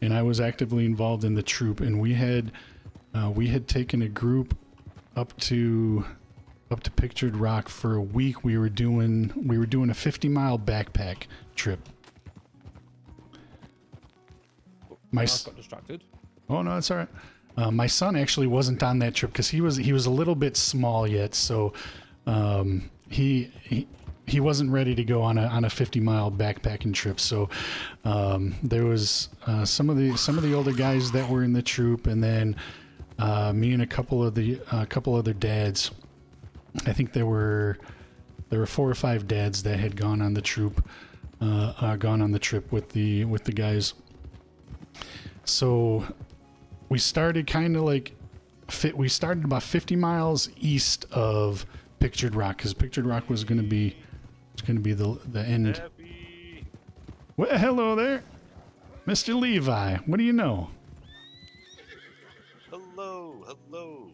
and I was actively involved in the troop. And we had taken a group up to Pictured Rock for a week. We were doing a 50-mile backpack trip. I got distracted. Oh no, it's all right. My son actually wasn't on that trip because he was a little bit small yet, so he wasn't ready to go on a 50-mile backpacking trip. So there was some of the older guys that were in the troop, and then me and a couple other dads. I think there were 4 or 5 dads that had gone on the troop, gone on the trip with the guys. So we started kind of like we started about 50 miles east of Pictured Rock because Pictured Rock was going to be the end. Pappy. Well, hello there, Mr. Levi. What do you know? Hello.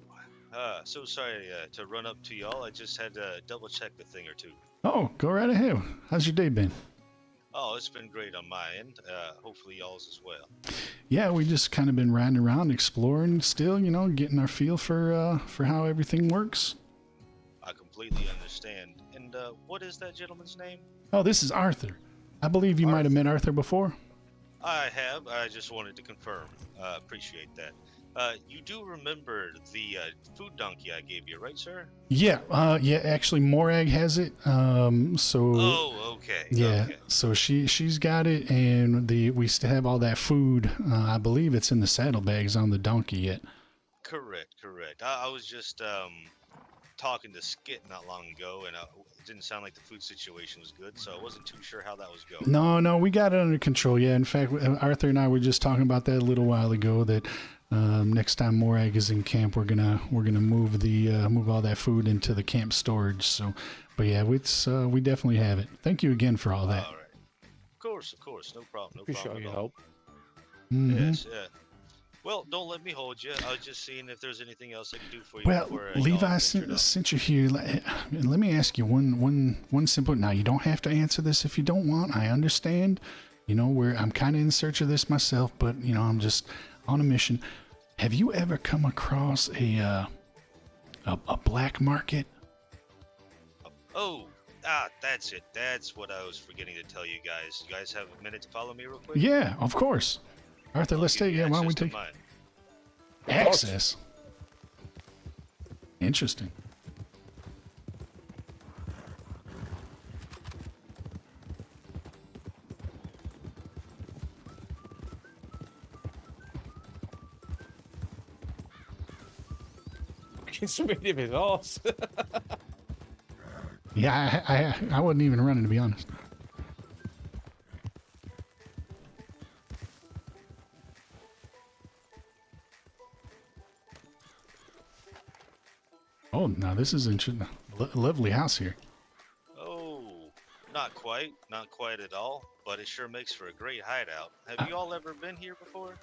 So sorry to run up to y'all. I just had to double check a thing or two. Oh, go right ahead. How's your day been? Oh, it's been great on my end. Hopefully y'all's as well. Yeah, we just kind of been riding around, exploring still, you know, getting our feel for how everything works. I completely understand. And what is that gentleman's name? Oh, this is Arthur. I believe you might have met Arthur before. I have. I just wanted to confirm. Appreciate that. You do remember the food donkey I gave you, right, sir? Yeah, actually Morag has it. So Oh, okay. yeah, okay. so she's got it, and we still have all that food. I believe it's in the saddlebags on the donkey yet. Correct. I was just talking to Skit not long ago, and it didn't sound like the food situation was good, so I wasn't too sure how that was going. No, we got it under control. Yeah, in fact, Arthur and I were just talking about that a little while ago. That next time Morag is in camp, we're gonna move all that food into the camp storage. So, but yeah, we definitely have it. Thank you again for all that. All right. Of course, no problem. Appreciate your help. Mm-hmm. Yes, yeah. Well, don't let me hold you. I was just seeing if there's anything else I can do for you. Well, before, Levi, since you're here, let me ask you one simple. Now, you don't have to answer this if you don't want. I understand. You know, I'm kind of in search of this myself, but you know, I'm just on a mission. Have you ever come across a black market? That's it. That's what I was forgetting to tell you guys. You guys have a minute to follow me real quick? Yeah, of course. Arthur, let's take it. Why don't we take access? Interesting. fucking speed of his horse. Yeah, I wasn't even running, to be honest. Oh, now this is interesting. Lovely house here. Oh, not quite at all. But it sure makes for a great hideout. Have you all ever been here before?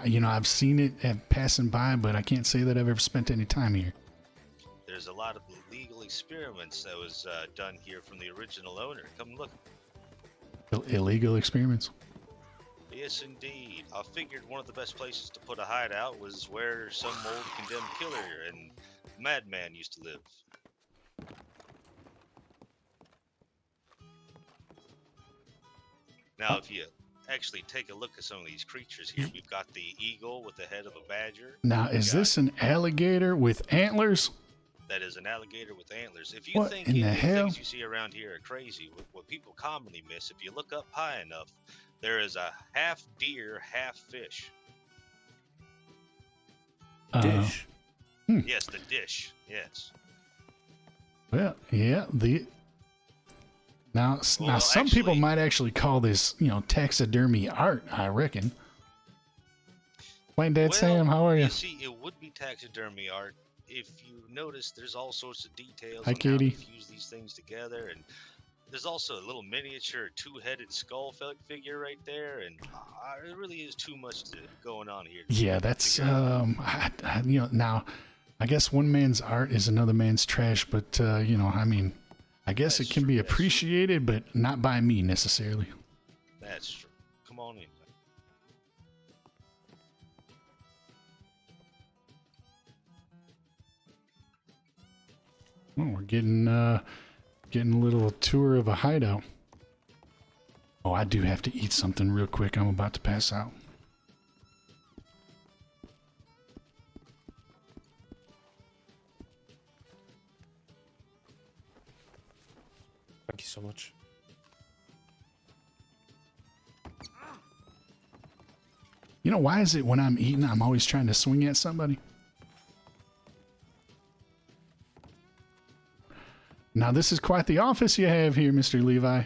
You know, I've seen it passing by, but I can't say that I've ever spent any time here. There's a lot of illegal experiments that was done here from the original owner. Come look. Illegal experiments? Yes, indeed. I figured one of the best places to put a hideout was where some old condemned killer and madman used to live. Now, if you actually take a look at some of these creatures here, we've got the eagle with the head of a badger. Now, is this an alligator with antlers? That is an alligator with antlers. If you What think in the any hell? things you see around here are crazy, what people commonly miss, if you look up high enough, there is a half deer, half fish. Dish. Yes, the dish. Yes. Well, yeah, now some actually, people might actually call this, you know, taxidermy art, I reckon. Wayne, Dad, Sam, how are you? You see, it would be taxidermy art if you notice. There's all sorts of details Hi, on Katie. how to fuse these things together, and there's also a little miniature two-headed skull figure right there, and it really is too much going on here. Yeah, that's you know, now I guess one man's art is another man's trash, but you know, I mean, I guess That's it can true, be that's appreciated, but not by me necessarily. That's true. Come on in. Well, we're getting a little tour of a hideout. Oh, I do have to eat something real quick. I'm about to pass out. Thank you so much. You know, why is it when I'm eating, I'm always trying to swing at somebody? Now, this is quite the office you have here, Mr. Levi.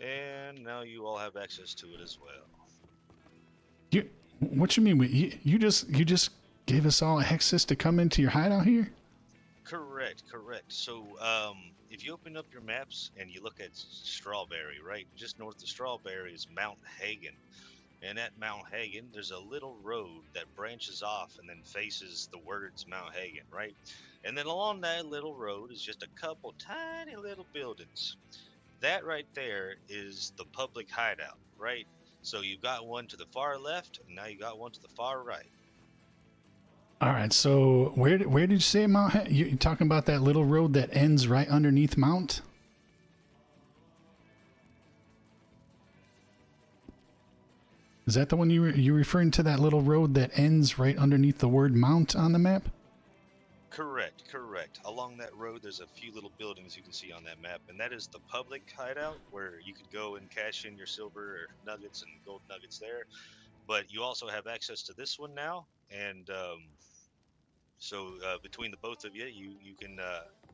And now you all have access to it as well. What you mean? You just gave us all access to come into your hideout here? Correct. So, if you open up your maps and you look at Strawberry, right? Just north of Strawberry is Mount Hagen. And at Mount Hagen, there's a little road that branches off and then faces the words Mount Hagen, right? And then along that little road is just a couple tiny little buildings. That right there is the public hideout, right? So you've got one to the far left, and now you got one to the far right. All right. So where did you say Mount? You're talking about that little road that ends right underneath Mount? Is that the one you referring to? That little road that ends right underneath the word Mount on the map? Correct. Along that road, there's a few little buildings you can see on that map, and that is the public hideout where you could go and cash in your silver or nuggets and gold nuggets there. But you also have access to this one now, and so between the both of you, you can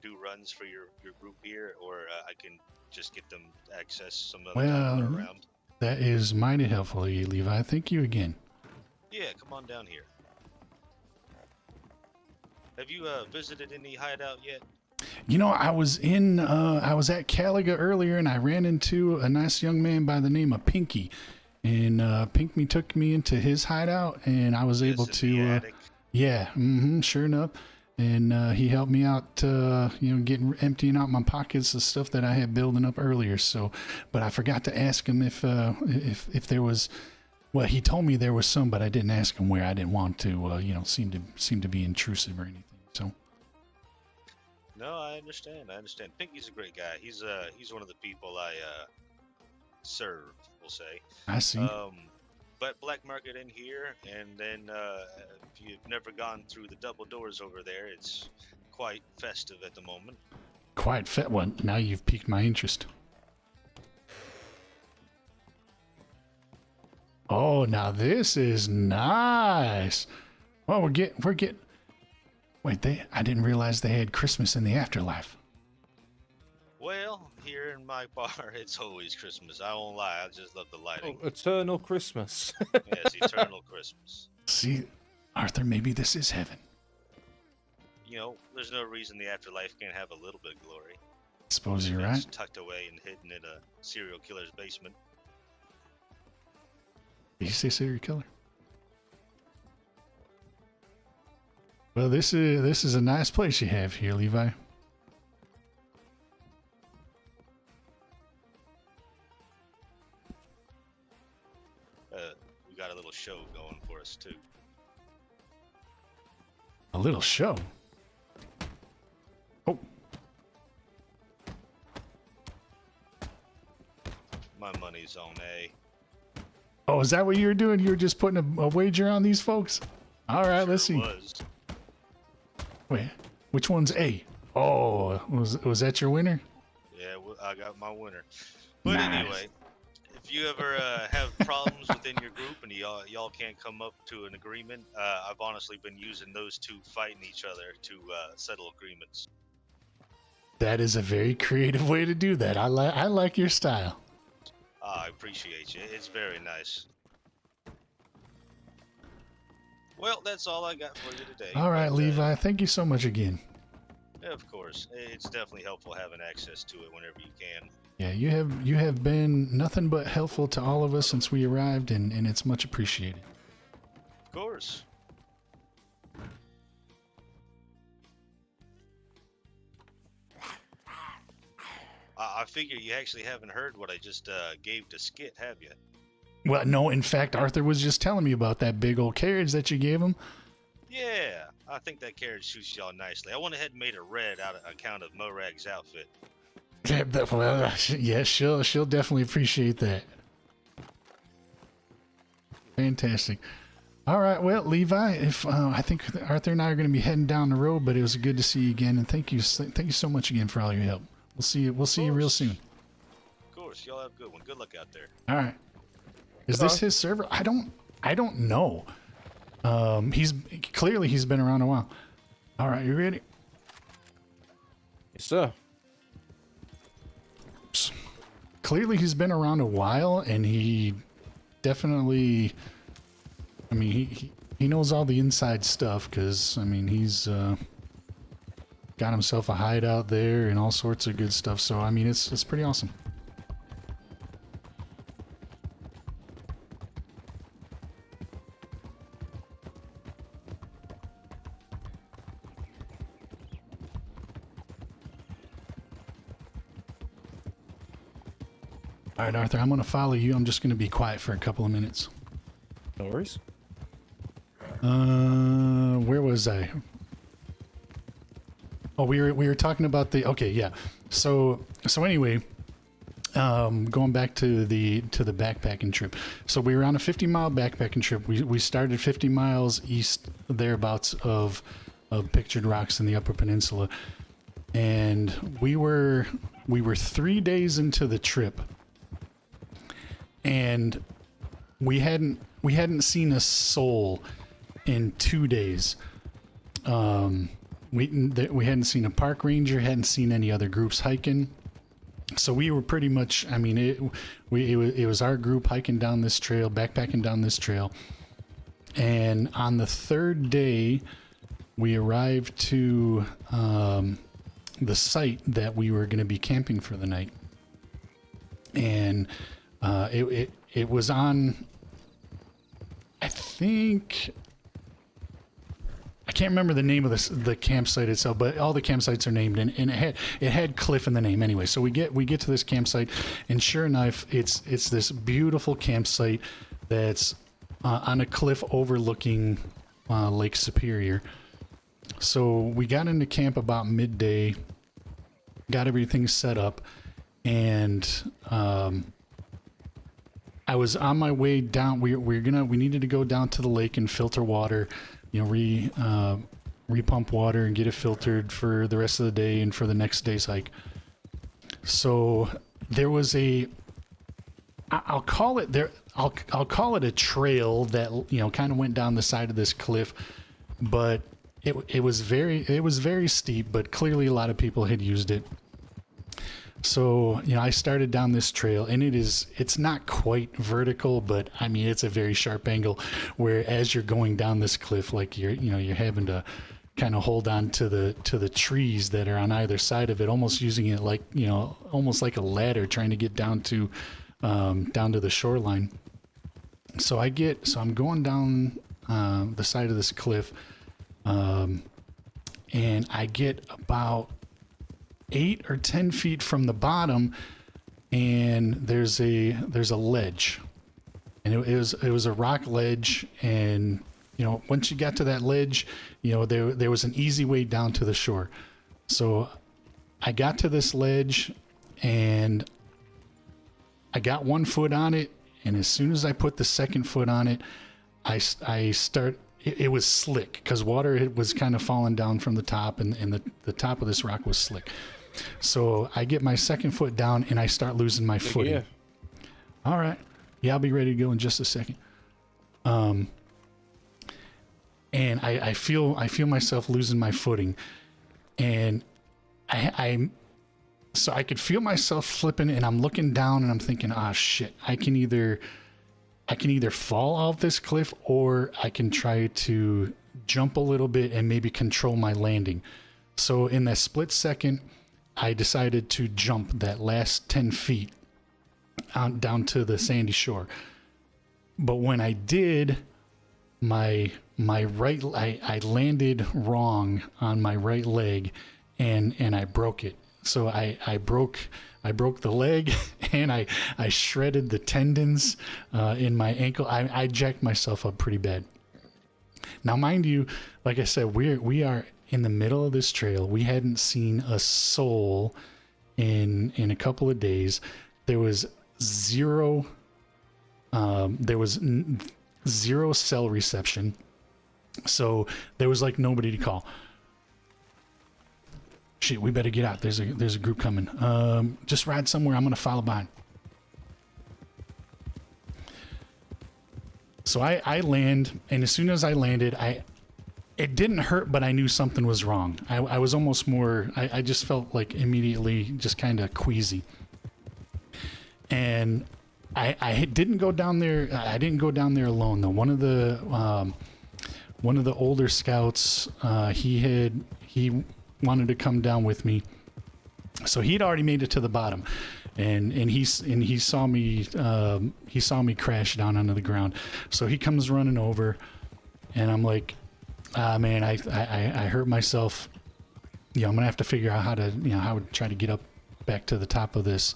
do runs for your group here, or I can just get them access some other time around. That is mighty helpful, Levi. Thank you again. Yeah, come on down here. Have you visited any hideout yet? You know, I was at Caliga earlier, and I ran into a nice young man by the name of Pinky, and Pinky took me into his hideout, and I was able to, sure enough, and he helped me out, emptying out my pockets of stuff that I had building up earlier. So, but I forgot to ask him if there was. Well, he told me there was some, but I didn't ask him where. I didn't want to, seem to be intrusive or anything. So. No, I understand. Pinky's a great guy. He's one of the people I serve, we'll say. I see. black market in here, and then if you've never gone through the double doors over there, it's quite festive at the moment. Quite fit one. Now you've piqued my interest. Oh, now this is nice. Well, we're getting. Wait, I didn't realize they had Christmas in the afterlife. Well, here in my bar, it's always Christmas. I won't lie, I just love the lighting. Oh, eternal Christmas. Yes, eternal Christmas. See, Arthur, maybe this is heaven. You know, there's no reason the afterlife can't have a little bit of glory. Suppose you're It's right. tucked away and hidden in a serial killer's basement. Did you say serial killer? Well, this is a nice place you have here, Levi. We got a little show going for us too. A little show. Oh, My money's on A. oh, is that what you were doing? You were just putting a wager on these folks? All right, let's see. Was. Wait, which one's A? Oh, was that your winner? Yeah, I got my winner. But Nice. anyway, if you ever have problems within your group and y'all can't come up to an agreement, I've honestly been using those two fighting each other to settle agreements. That is a very creative way to do that. I like your style. I appreciate you. It's very nice. Well, that's all I got for you today. All right, but, Levi, thank you so much again. Of course, it's definitely helpful having access to it whenever you can. Yeah, you have been nothing but helpful to all of us since we arrived, and it's much appreciated. Of course. I figure you actually haven't heard what I just gave to Skit, have you? Well, no, in fact, Arthur was just telling me about that big old carriage that you gave him. Yeah, I think that carriage suits y'all nicely. I went ahead and made it red out of account of Morag's outfit. Well, yeah, she'll definitely appreciate that. Fantastic. All right, well, Levi, if I think Arthur and I are going to be heading down the road, but it was good to see you again, and thank you so much again for all your help. We'll see you real soon. Of course, y'all have a good one. Good luck out there. All right. Is this his server? I don't know. He's been around a while. All right, you ready? Yes, sir. Clearly he's been around a while, and he definitely, I mean, he knows all the inside stuff, because, I mean, he's got himself a hideout there and all sorts of good stuff, so, I mean, it's pretty awesome. All right, Arthur, I'm going to follow you. I'm just going to be quiet for a couple of minutes. No worries. Where was I? Oh, we were talking about the, okay, yeah. So anyway, going back to the backpacking trip. So we were on a 50-mile backpacking trip. We started 50 miles east thereabouts of Pictured Rocks in the Upper Peninsula, and we were 3 days into the trip, and we hadn't seen a soul in 2 days. We hadn't seen a park ranger, hadn't seen any other groups hiking. So we were pretty much, I mean, it was our group hiking down this trail, backpacking down this trail. And on the third day, we arrived to the site that we were going to be camping for the night. And it was on, I think, I can't remember the name of the campsite itself, but all the campsites are named, and it had Cliff in the name anyway. So we get to this campsite, and sure enough, it's this beautiful campsite that's on a cliff overlooking Lake Superior. So we got into camp about midday, got everything set up, and I I was on my way down. We needed to go down to the lake and filter water, repump water and get it filtered for the rest of the day and for the next day's hike. So there was I'll call it a trail that, kind of went down the side of this cliff, but it was very steep, but clearly a lot of people had used it. So, I started down this trail, and it's not quite vertical, but I mean, it's a very sharp angle where as you're going down this cliff, like you're having to kind of hold on to the trees that are on either side of it, almost using it like, almost like a ladder, trying to get down to the shoreline. So I'm going down the side of this cliff, and I get about 8 or 10 feet from the bottom, and there's a ledge, and it was a rock ledge, and once you got to that ledge, there was an easy way down to the shore. So I got to this ledge, and I got 1 foot on it, and as soon as I put the second foot on it, it was slick because water was kind of falling down from the top, and the top of this rock was slick. So I get my second foot down, and I start losing my footing. Yeah. All right. Yeah, I'll be ready to go in just a second. And I feel myself losing my footing, and so I could feel myself flipping, and I'm looking down, and I'm thinking, shit, I can either fall off this cliff, or I can try to jump a little bit and maybe control my landing. So in that split second, I decided to jump that last 10 feet down to the sandy shore. But when I did, I landed wrong on my right leg, and I broke it. So I broke the leg, and I shredded the tendons in my ankle. I jacked myself up pretty bad. Now, mind you, like I said, we are in the middle of this trail. We hadn't seen a soul in a couple of days. There was zero cell reception. So there was like nobody to call. Shit, we better get out. There's a group coming. Just ride somewhere. I'm gonna follow behind. So I land, and as soon as I landed, it didn't hurt, but I knew something was wrong. I was almost more. I just felt like immediately just kind of queasy. And I didn't go down there. I didn't go down there alone though. One of the older scouts, he wanted to come down with me, so he'd already made it to the bottom, and he saw me crash down onto the ground. So he comes running over, and I'm like, man, I hurt myself. I'm gonna have to figure out how to try to get up back to the top of this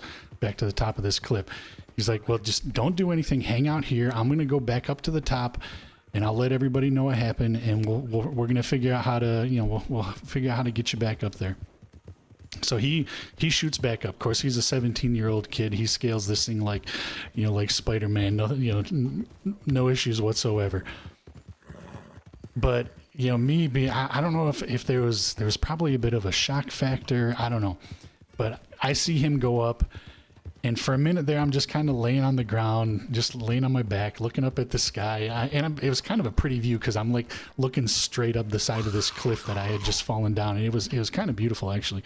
cliff. He's like, well, just don't do anything. Hang out here. I'm gonna go back up to the top, and I'll let everybody know what happened, and we're gonna figure out how to we'll figure out how to get you back up there. So he shoots back up. Of course, he's a 17-year-old kid. He scales this thing like Spider-Man. No issues whatsoever. But me, I don't know if there was probably a bit of a shock factor. I don't know, but I see him go up. And for a minute there, I'm just kind of laying on the ground, just laying on my back, looking up at the sky. It was kind of a pretty view because I'm like looking straight up the side of this cliff that I had just fallen down, and it was kind of beautiful actually.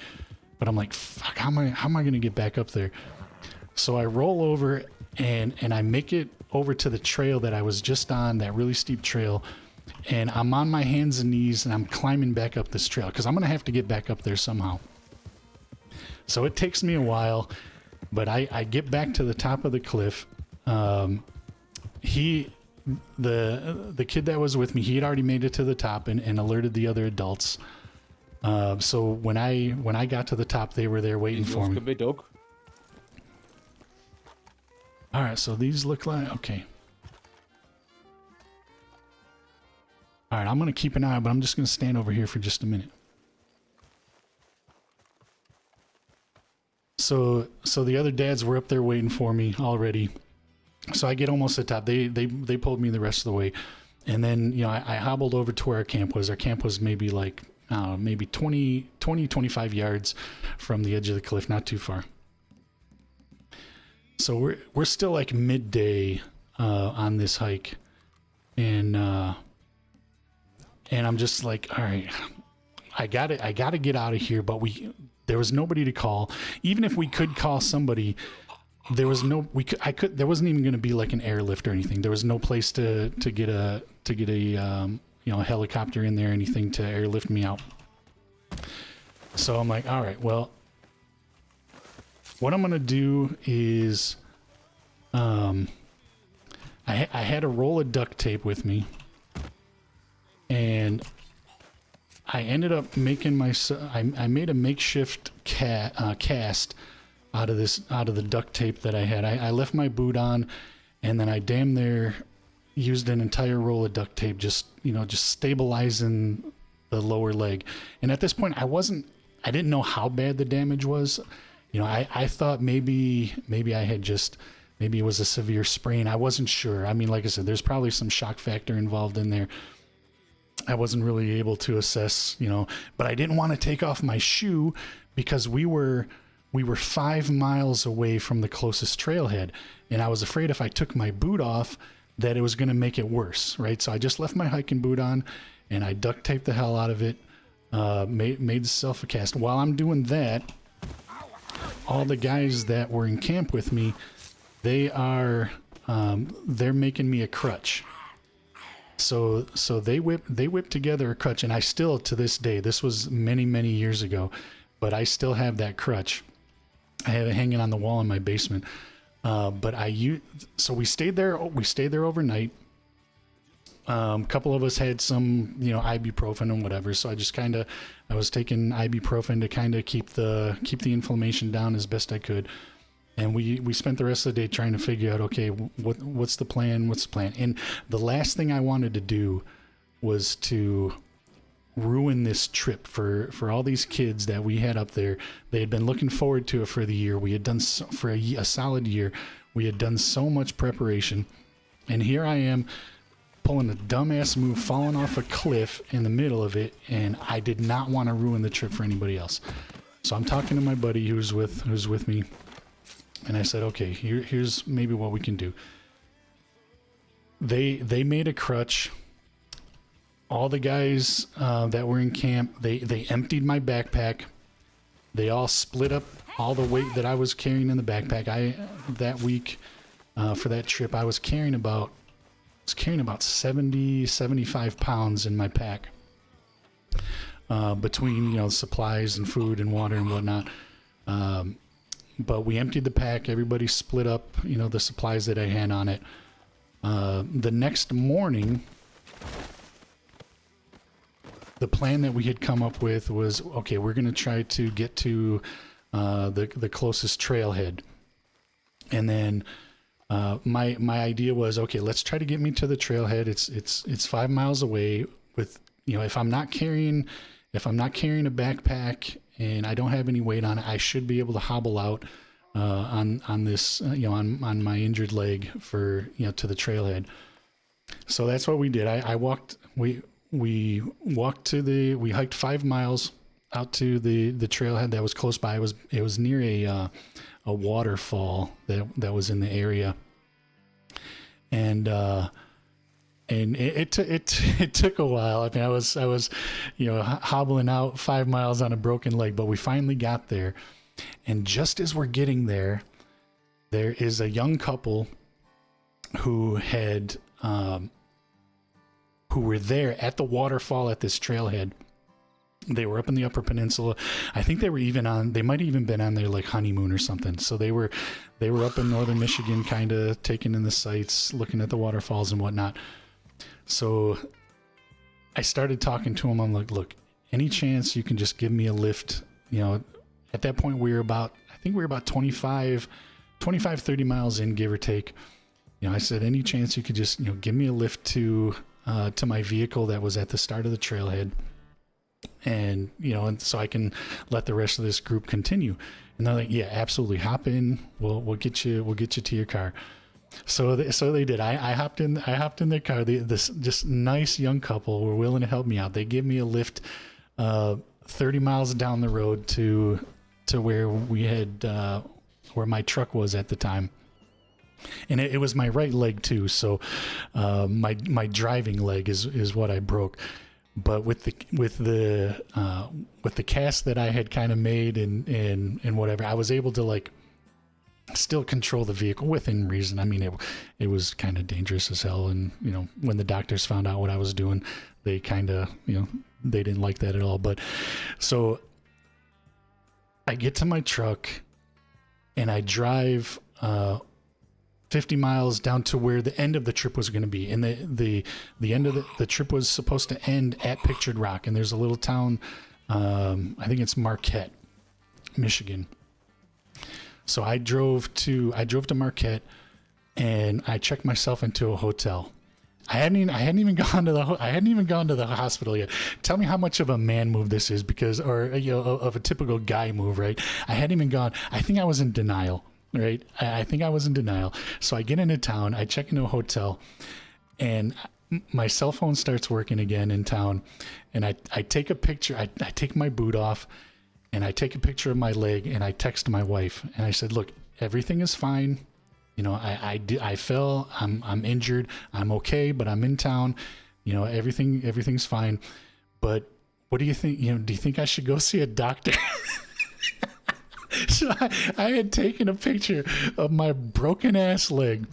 But I'm like, fuck, how am I going to get back up there? So I roll over and I make it over to the trail that I was just on, that really steep trail, and I'm on my hands and knees, and I'm climbing back up this trail because I'm going to have to get back up there somehow. So it takes me a while. But I get back to the top of the cliff. The kid that was with me, he had already made it to the top and alerted the other adults. So when I got to the top, they were there waiting for me. Could be dog. All right, so these look like okay. All right, I'm gonna keep an eye, but I'm just gonna stand over here for just a minute. So the other dads were up there waiting for me already. So I get almost to the top. They pulled me the rest of the way. And then, you know, I hobbled over to where our camp was. Our camp was maybe like, maybe 25 yards from the edge of the cliff, not too far. So we're still like midday on this hike. And I'm just like, all right, I gotta get out of here. But there was nobody to call. Even if we could call somebody, there was no, there wasn't even going to be like an airlift or anything. There was no place to get a you know, a helicopter in there, anything to airlift me out. So I'm like, all right, well, what I'm going to do is, I had a roll of duct tape with me, and I ended up making I made a makeshift cast out of the duct tape that I had. I left my boot on, and then I damn near used an entire roll of duct tape, just stabilizing the lower leg. And at this point, I didn't know how bad the damage was. You know, I thought maybe maybe it was a severe sprain. I wasn't sure. I mean, like I said, there's probably some shock factor involved in there. I wasn't really able to assess, you know, but I didn't want to take off my shoe because we were 5 miles away from the closest trailhead. And I was afraid if I took my boot off that it was going to make it worse. Right. So I just left my hiking boot on and I duct taped the hell out of it. Made self a cast. While I'm doing that, all the guys that were in camp with me, they're making me a crutch. So they whipped together a crutch, and I still, to this day, this was many, many years ago, but I still have that crutch. I have it hanging on the wall in my basement. So we stayed there overnight. A couple of us had some, you know, ibuprofen and whatever. So I was taking ibuprofen to kind of keep the inflammation down as best I could. And we spent the rest of the day trying to figure out, okay, what's the plan? And the last thing I wanted to do was to ruin this trip for all these kids that we had up there. They had been looking forward to it for the year. We had done for a solid year. We had done so much preparation. And here I am pulling a dumbass move, falling off a cliff in the middle of it. And I did not want to ruin the trip for anybody else. So I'm talking to my buddy who's with me. And I said, okay, here's maybe what we can do. They made a crutch. All the guys that were in camp, they emptied my backpack. They all split up all the weight that I was carrying in the backpack. That week for that trip, I was carrying about 70, 75 pounds in my pack between, you know, supplies and food and water and whatnot. But we emptied the pack. Everybody split up, you know, the supplies that I had on it. The next morning, the plan that we had come up with was, okay, we're going to try to get to the closest trailhead. And then my idea was, okay, let's try to get me to the trailhead. It's 5 miles away. With, you know, if I'm not carrying a backpack and I don't have any weight on it, I should be able to hobble out on this, you know, on my injured leg for, you know, to the trailhead. So that's what we did. We hiked 5 miles out to the trailhead that was close by. It was near a waterfall that was in the area, and it took a while. I mean, I was, you know, hobbling out 5 miles on a broken leg, but we finally got there. And just as we're getting there, there is a young couple who were there at the waterfall at this trailhead. They were up in the Upper Peninsula. I think they might have even been on their like honeymoon or something. So they were up in northern Michigan, kind of taking in the sights, looking at the waterfalls and whatnot. So I started talking to them. I'm like, look, any chance you can just give me a lift? You know, at that point we were about 25, 30 miles in, give or take. You know, I said, any chance you could just, you know, give me a lift to my vehicle that was at the start of the trailhead, and, you know, and so I can let the rest of this group continue. And they're like, yeah, absolutely, hop in. We'll get you to your car. So they did. I hopped in their car. This just nice young couple were willing to help me out. They gave me a lift 30 miles down the road to where we had where my truck was at the time. And it was my right leg too, so my driving leg is what I broke. But with the cast that I had kind of made and whatever, I was able to like still control the vehicle within reason. I mean, it was kind of dangerous as hell, and you know, when the doctors found out what I was doing, they kind of, you know, they didn't like that at all. But so I get to my truck and I drive 50 miles down to where the end of the trip was going to be. And the end of the trip was supposed to end at Pictured Rock. And there's a little town, I think it's Marquette, Michigan. So I drove to Marquette and I checked myself into a hotel. I hadn't even gone to the hospital yet. Tell me how much of a man move this is, because, or, you know, of a typical guy move, right? I hadn't even gone. I think I was in denial, right? I think I was in denial. So I get into town, I check into a hotel, and my cell phone starts working again in town. And I take a picture, I take my boot off and I take a picture of my leg and I text my wife and I said, look, everything is fine. You know, I fell, I'm injured, I'm okay, but I'm in town, you know, everything's fine. But what do you think? You know, do you think I should go see a doctor? So I had taken a picture of my broken ass leg.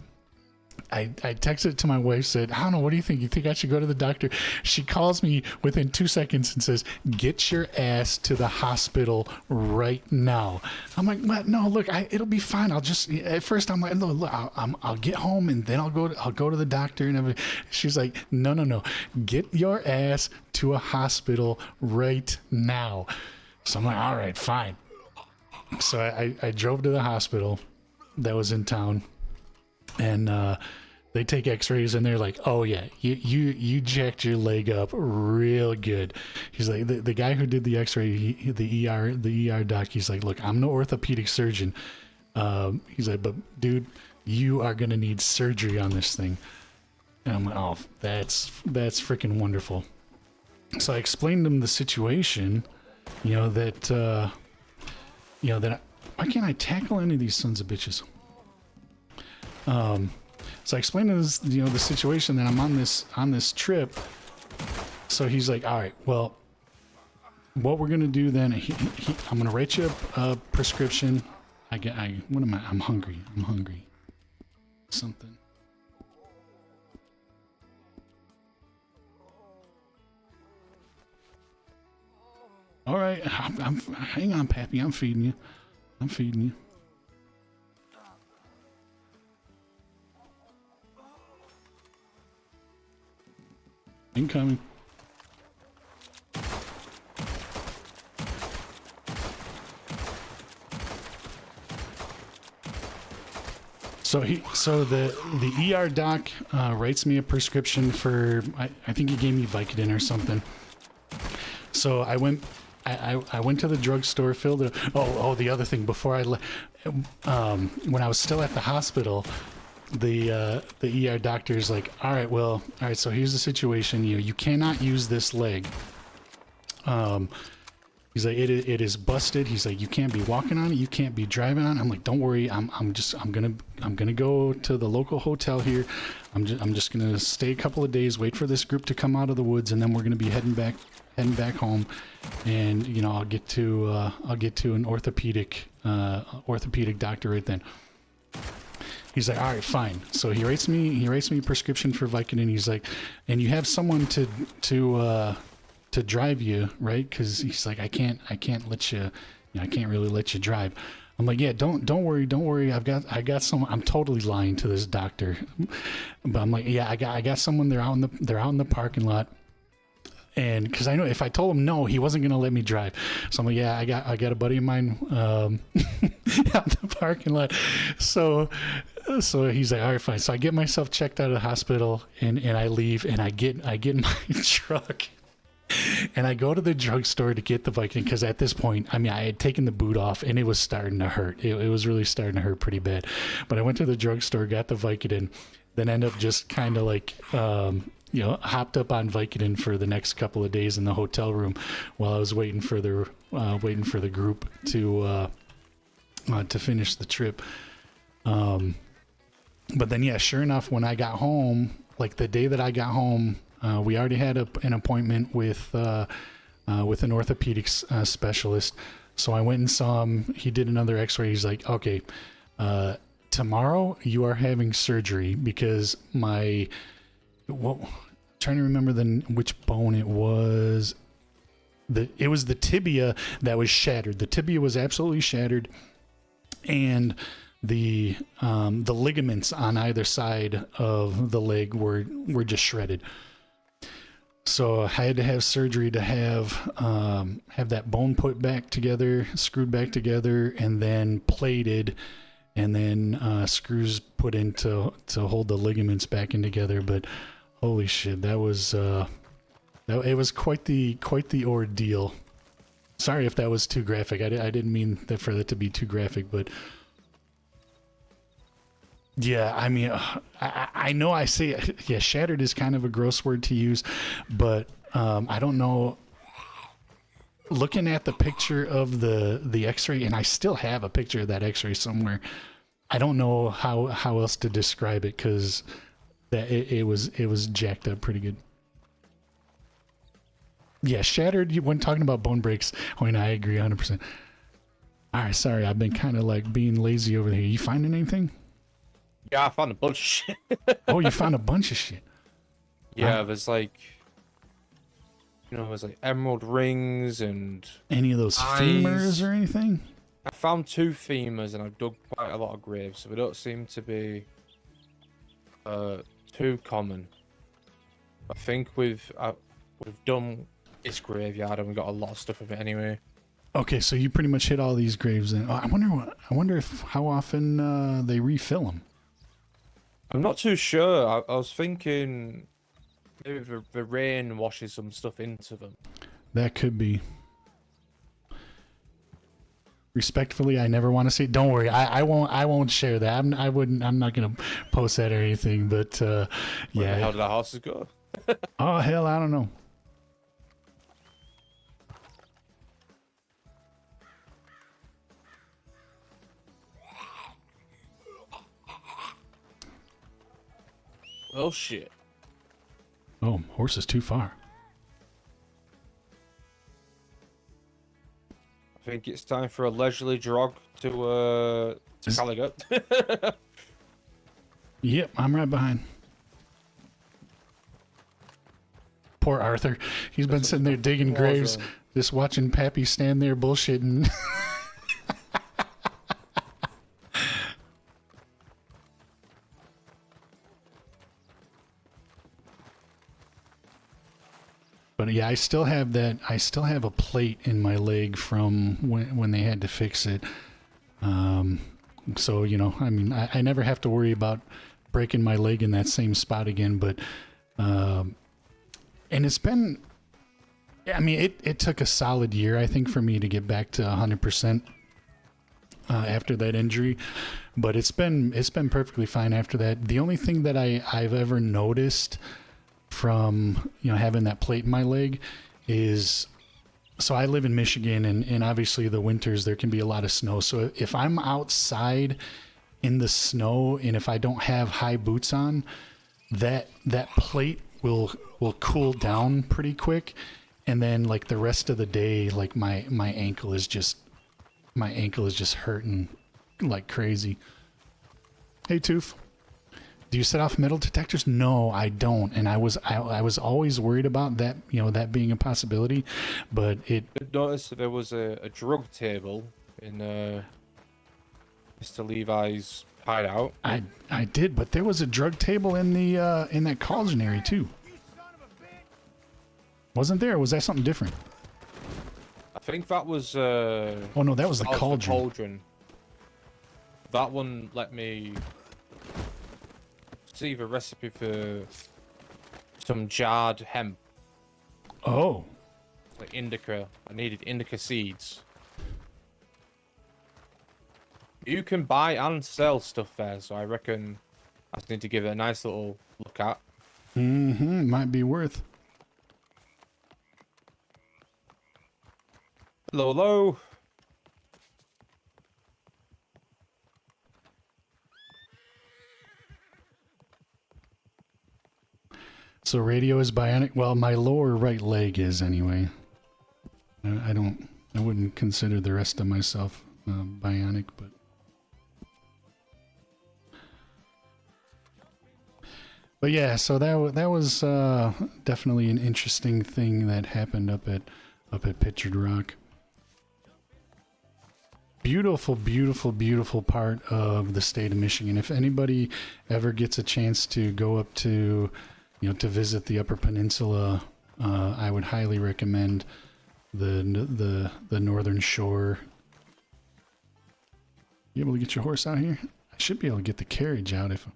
I texted to my wife, said, I don't know, what do you think? You think I should go to the doctor? She calls me within 2 seconds and says, get your ass to the hospital right now. I'm like, what? No, look, it'll be fine. I'll just, at first I'm like, look, I'll get home and then I'll go to the doctor and everything. She's like, no, get your ass to a hospital right now. So I'm like, all right, fine. So I drove to the hospital that was in town. And they take x-rays and they're like, oh yeah, you jacked your leg up real good. He's like, the guy who did the x-ray, the ER doc, he's like, look, I'm no orthopedic surgeon. He's like, but dude, you are gonna need surgery on this thing. And I'm like, oh, that's freaking wonderful. So I explained to him the situation, you know, that why can't I tackle any of these sons of bitches? So I explained to this, you know, the situation that I'm on this trip. So he's like, all right, well, what we're going to do then, I'm going to write you a prescription. What am I? I'm hungry. Something. All right. Hang on, Pappy. I'm feeding you. Incoming. So the ER doc writes me a prescription for, I think he gave me Vicodin or something. So I went to the drugstore, filled it. Oh, the other thing, before I left, when I was still at the hospital, the ER doctor's like, all right, so here's the situation. You cannot use this leg. He's like, it is busted. He's like, you can't be walking on it, you can't be driving on it. I'm like, don't worry, I'm gonna go to the local hotel here. I'm just gonna stay a couple of days, wait for this group to come out of the woods, and then we're gonna be heading back home. And you know, I'll get to an orthopedic doctor right then. He's like, all right, fine. So he writes me a prescription for Vicodin. He's like, and you have someone to drive you, right? Because he's like, I can't let you, I can't really let you drive. I'm like, yeah, don't worry. I got someone. I'm totally lying to this doctor, but I'm like, yeah, I got someone. They're out in the parking lot. And because I know if I told him no, he wasn't gonna let me drive. So I'm like, yeah, I got a buddy of mine out in the parking lot. So he's like, all right, fine. So I get myself checked out of the hospital and I leave and I get in my truck And I go to the drugstore to get the Vicodin because at this point, I mean, I had taken the boot off and it was starting to hurt. It was really starting to hurt pretty bad. But I went to the drugstore, got the Vicodin, then ended up just kind of like, hopped up on Vicodin for the next couple of days in the hotel room while I was waiting for the group to finish the trip. But then, yeah, sure enough, when I got home, like the day that I got home, we already had an appointment with an orthopedics specialist. So I went and saw him. He did another x-ray. He's like, okay, tomorrow you are having surgery because trying to remember which bone it was. It was the tibia that was shattered. The tibia was absolutely shattered. And the ligaments on either side of the leg were just shredded. So I had to have surgery to have that bone put back together, screwed back together, and then plated, and then screws put in to hold the ligaments back in together. But holy shit, it was quite the ordeal. Sorry if that was too graphic. I didn't mean for that to be too graphic, but yeah, I mean, I know I say, yeah, shattered is kind of a gross word to use, but I don't know. Looking at the picture of the x-ray, and I still have a picture of that x-ray somewhere, I don't know how else to describe it because it was jacked up pretty good. Yeah, shattered, when talking about bone breaks, I agree 100%. All right, sorry, I've been kind of like being lazy over here. You finding anything? Yeah, I found a bunch of shit. Oh, you found a bunch of shit. Yeah, there's like, there's like emerald rings and any of those femurs or anything? I found 2 femurs and I've dug quite a lot of graves, so they don't seem to be too common. I think we've done this graveyard and we got a lot of stuff of it anyway. Okay, so you pretty much hit all these graves then. I wonder if how often they refill them. I'm not too sure. I was thinking maybe the rain washes some stuff into them. That could be. Respectfully, I never want to see. Don't worry, I won't share that. I'm not gonna post that or anything. But yeah. Where the hell did our horses go? Oh hell, I don't know. Oh shit. Oh, horse is too far. I think it's time for a leisurely jog to Calicut. Yep, I'm right behind. Poor Arthur. He's been sitting there digging graves, just watching Pappy stand there bullshitting. But yeah, I still have that. I still have a plate in my leg from when they had to fix it. So, I mean, I never have to worry about breaking my leg in that same spot again. But, and it's been, I mean, it took a solid year, I think, for me to get back to 100% after that injury. But it's been perfectly fine after that. The only thing that I've ever noticed from having that plate in my leg is, so I live in Michigan and obviously the winters there can be a lot of snow. So if I'm outside in the snow and if I don't have high boots on, that plate will cool down pretty quick, and then like the rest of the day, like my ankle is just hurting like crazy. Hey Toof. Do you set off metal detectors? No, I don't. And I was always worried about that, that being a possibility, but it. I noticed that there was a drug table in Mr. Levi's hideout. I did, but there was a drug table in that cauldron area too. Wasn't there? Or was that something different? I think that was. Oh no, that was the cauldron. That one let me see the recipe for some jarred hemp. Oh. like indica. I needed indica seeds. You can buy and sell stuff there, so I reckon I just need to give it a nice little look at. Might be worth. Hello, hello. So radio is bionic. Well, my lower right leg is anyway. I wouldn't consider the rest of myself bionic, but yeah. So that was definitely an interesting thing that happened up at Pictured Rock. Beautiful, beautiful, beautiful part of the state of Michigan. If anybody ever gets a chance to go up to, to visit the Upper Peninsula, I would highly recommend the northern shore. You able to get your horse out here? I should be able to get the carriage out if. I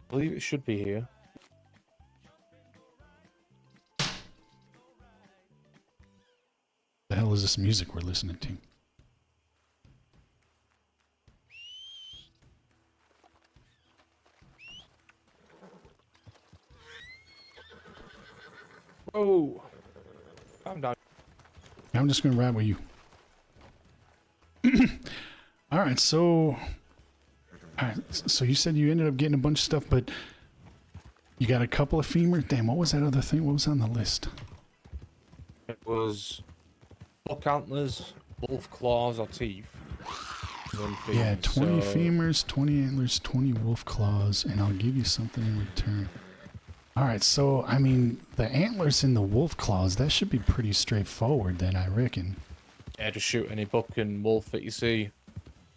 believe it should be here. The hell is this music we're listening to? Whoa! I'm down. I'm just gonna ride with you. All right, so you said you ended up getting a bunch of stuff, but you got a couple of femurs. Damn, what was that other thing? What was on the list? It was buck antlers, wolf claws, or teeth. Yeah, 20 femurs, 20 antlers, 20 wolf claws, and I'll give you something in return. All right, so I mean, the antlers and the wolf claws, that should be pretty straightforward then, I reckon. Yeah, just shoot any buck and wolf that you see.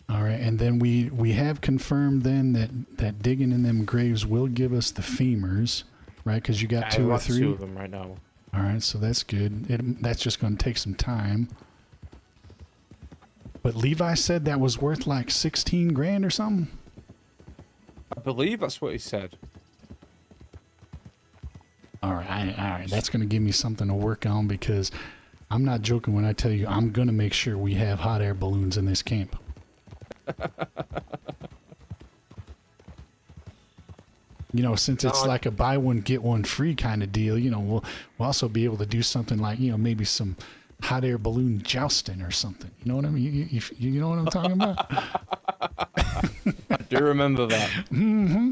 All right, and then we have confirmed then that digging in them graves will give us the femurs, right? Because you got two or three. 2 of them right now. All right, so that's good. That's just going to take some time. But Levi said that was worth like 16 grand or something. I believe that's what he said. All right. That's going to give me something to work on because I'm not joking when I tell you I'm going to make sure we have hot air balloons in this camp. Since it's like a buy one get one free kind of deal, we'll also be able to do something like, maybe some hot air balloon jousting or something. You know what I mean? You know what I'm talking about? I do remember that. Mm-hmm.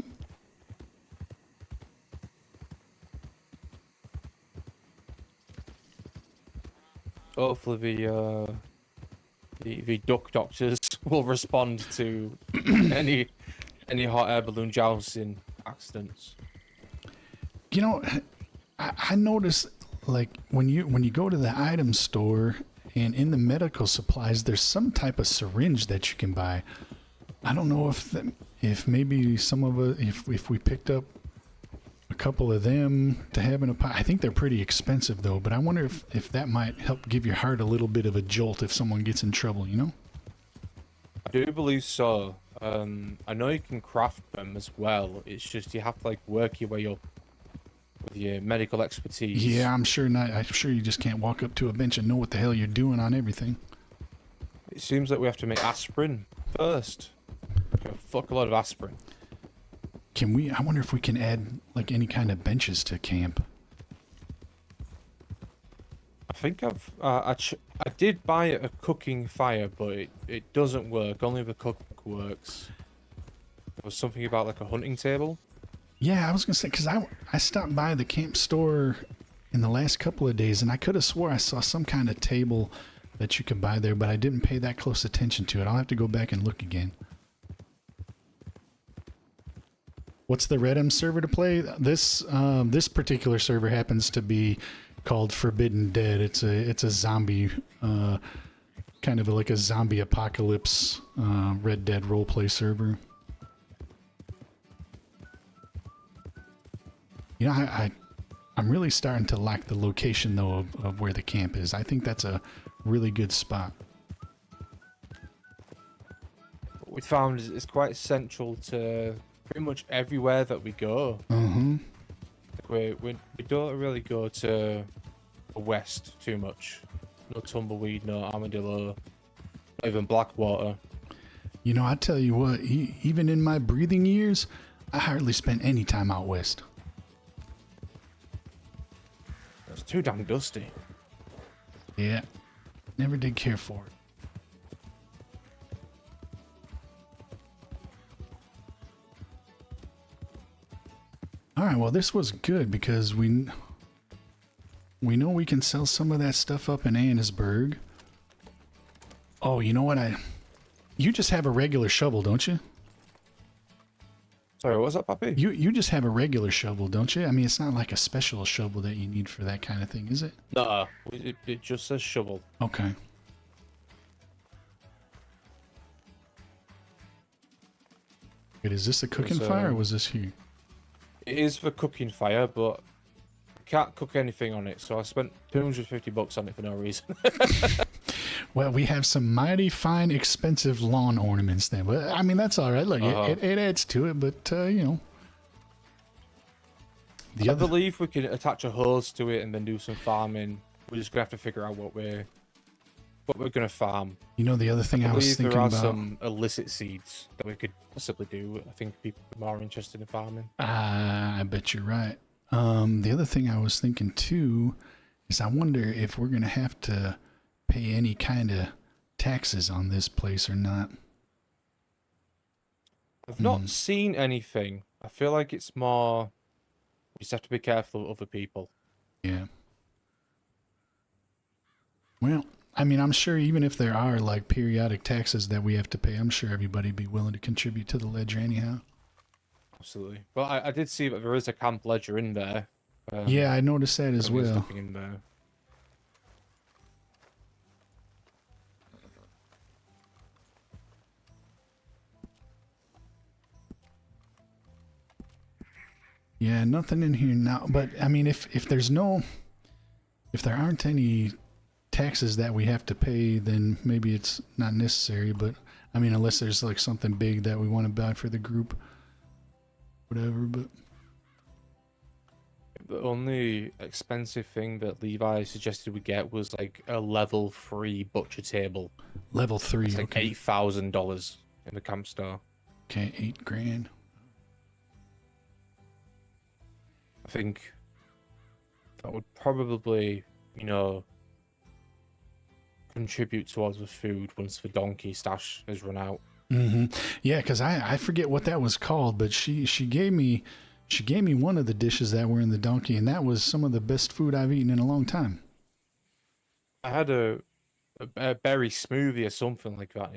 Hopefully the duck doctors will respond to any hot air balloon jousting accidents. I noticed like when you go to the item store and in the medical supplies, there's some type of syringe that you can buy. I don't know if maybe some of us, if we picked up a couple of them to have in a pot. I think they're pretty expensive though, but I wonder if that might help give your heart a little bit of a jolt if someone gets in trouble, I do believe so. I know you can craft them as well. It's just you have to like work your way up with your medical expertise. Yeah, I'm sure not. I'm sure you just can't walk up to a bench and know what the hell you're doing on everything. It seems like we have to make aspirin first. Like a fuckload of aspirin. I wonder if we can add like any kind of benches to camp. I think I did buy a cooking fire, but it doesn't work. Only the cook works. There was something about like a hunting table. Yeah, I was gonna say because I stopped by the camp store in the last couple of days and I could have swore I saw some kind of table that you could buy there, but I didn't pay that close attention to it. I'll have to go back and look again. What's the Red M server to play? This particular server happens to be called Forbidden Dead. It's a zombie, kind of like a zombie apocalypse Red Dead roleplay server. I'm really starting to like the location though of where the camp is. I think that's a really good spot. What we found is it's quite central to pretty much everywhere that we go. Mm-hmm. we don't really go to the west too much. No tumbleweed, no armadillo, not even blackwater. You know, I tell you what, even in my breathing years, I hardly spent any time out west. It's too damn dusty. Yeah, never did care for it. All right, well, this was good because we know we can sell some of that stuff up in Annesburg. Oh, you know what? You just have a regular shovel, don't you? Sorry, what was that, Pappy? You just have a regular shovel, don't you? I mean, it's not like a special shovel that you need for that kind of thing, is it? No, it just says shovel. Okay. Wait, is this a cooking fire or was this here? It is for cooking fire, but I can't cook anything on it, so I spent $250 on it for no reason. Well, we have some mighty fine, expensive lawn ornaments then, but I mean, that's all right. Look, it adds to it, but you know. I believe we can attach a hose to it and then do some farming. We're just gonna have to figure out what we're gonna farm. You know, the other thing I was thinking about. There are some illicit seeds that we could possibly do. I think people are more interested in farming. I bet you're right. The other thing I was thinking too is I wonder if we're gonna have to pay any kind of taxes on this place or not. I've not seen anything. I feel like it's more. We just have to be careful of other people. Yeah. Well, I mean, I'm sure even if there are like periodic taxes that we have to pay, I'm sure everybody'd be willing to contribute to the ledger anyhow. Absolutely. Well, I did see that there is a camp ledger in there. Yeah, I noticed that as well. There's nothing in there. Yeah, nothing in here now. But I mean, if there aren't any taxes that we have to pay, then maybe it's not necessary. But I mean, unless there's like something big that we want to buy for the group, whatever. But the only expensive thing that Levi suggested we get was like a level 3 butcher table. Level 3, it's like okay. $8,000 in the camp store. Okay, $8,000. I think that would probably, you know, contribute towards the food once the donkey stash has run out. Yeah, because I forget what that was called, but she gave me one of the dishes that were in the donkey, and that was some of the best food I've eaten in a long time. I had a berry smoothie or something like that.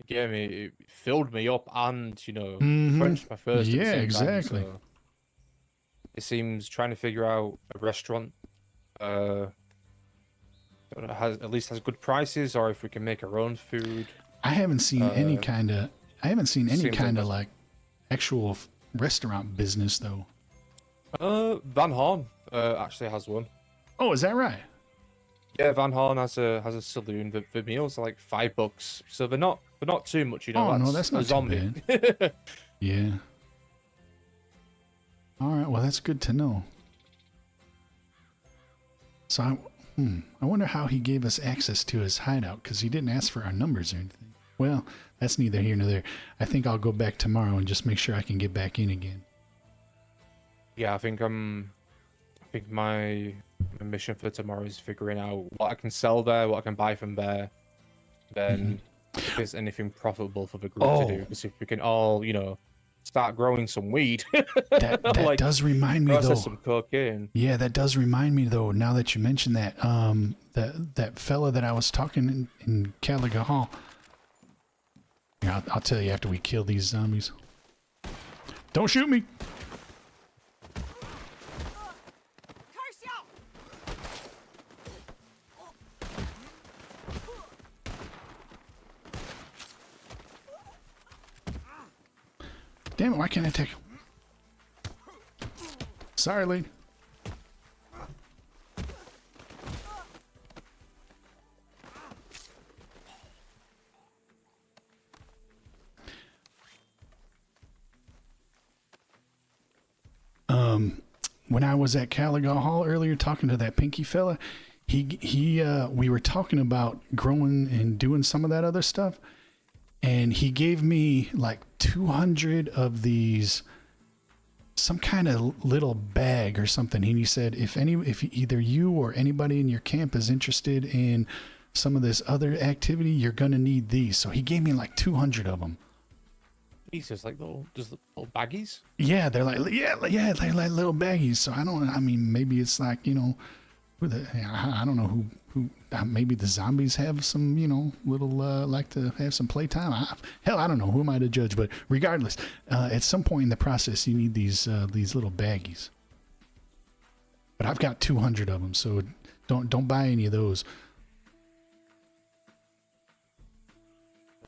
It filled me up and, you know, quenched my thirst. Yeah, at the same exactly. Time, so it seems trying to figure out a restaurant at least has good prices, or if we can make our own food. I haven't seen any kind of like actual restaurant business though. Van Horn actually has one. Oh, is that right? Yeah, Van Horn has a saloon. The meals are like $5, so they're not too much, you know. Oh no, that's not too bad. Yeah. All right, well that's good to know. So I wonder how he gave us access to his hideout, because he didn't ask for our numbers or anything. Well, that's neither here nor there. I think I'll go back tomorrow and just make sure I can get back in again. Yeah, I think my mission for tomorrow is figuring out what I can sell there, what I can buy from there. Then if there's anything profitable for the group to do, because if we can all, you know, start growing some weed. That like, does remind me though. Some cocaine. Yeah, that does remind me though. Now that you mention that, that fella that I was talking in Caliga Hall. Yeah, I'll tell you after we kill these zombies. Don't shoot me. Damn it, why can't I take him? Sorry, Lee. when I was at Caligot Hall earlier talking to that Pinky fella, we were talking about growing and doing some of that other stuff, and he gave me like 200 of these, some kind of little bag or something. And he said, if either you or anybody in your camp is interested in some of this other activity, you're gonna need these. So he gave me like 200 of them. Jesus, like little baggies? Yeah, they're like like little baggies. So I mean, maybe it's like, you know, I don't know who maybe the zombies have some, you know, little like to have some playtime. Hell, I don't know. Who am I to judge? But regardless, at some point in the process, you need these little baggies. But I've got 200 of them, so don't buy any of those.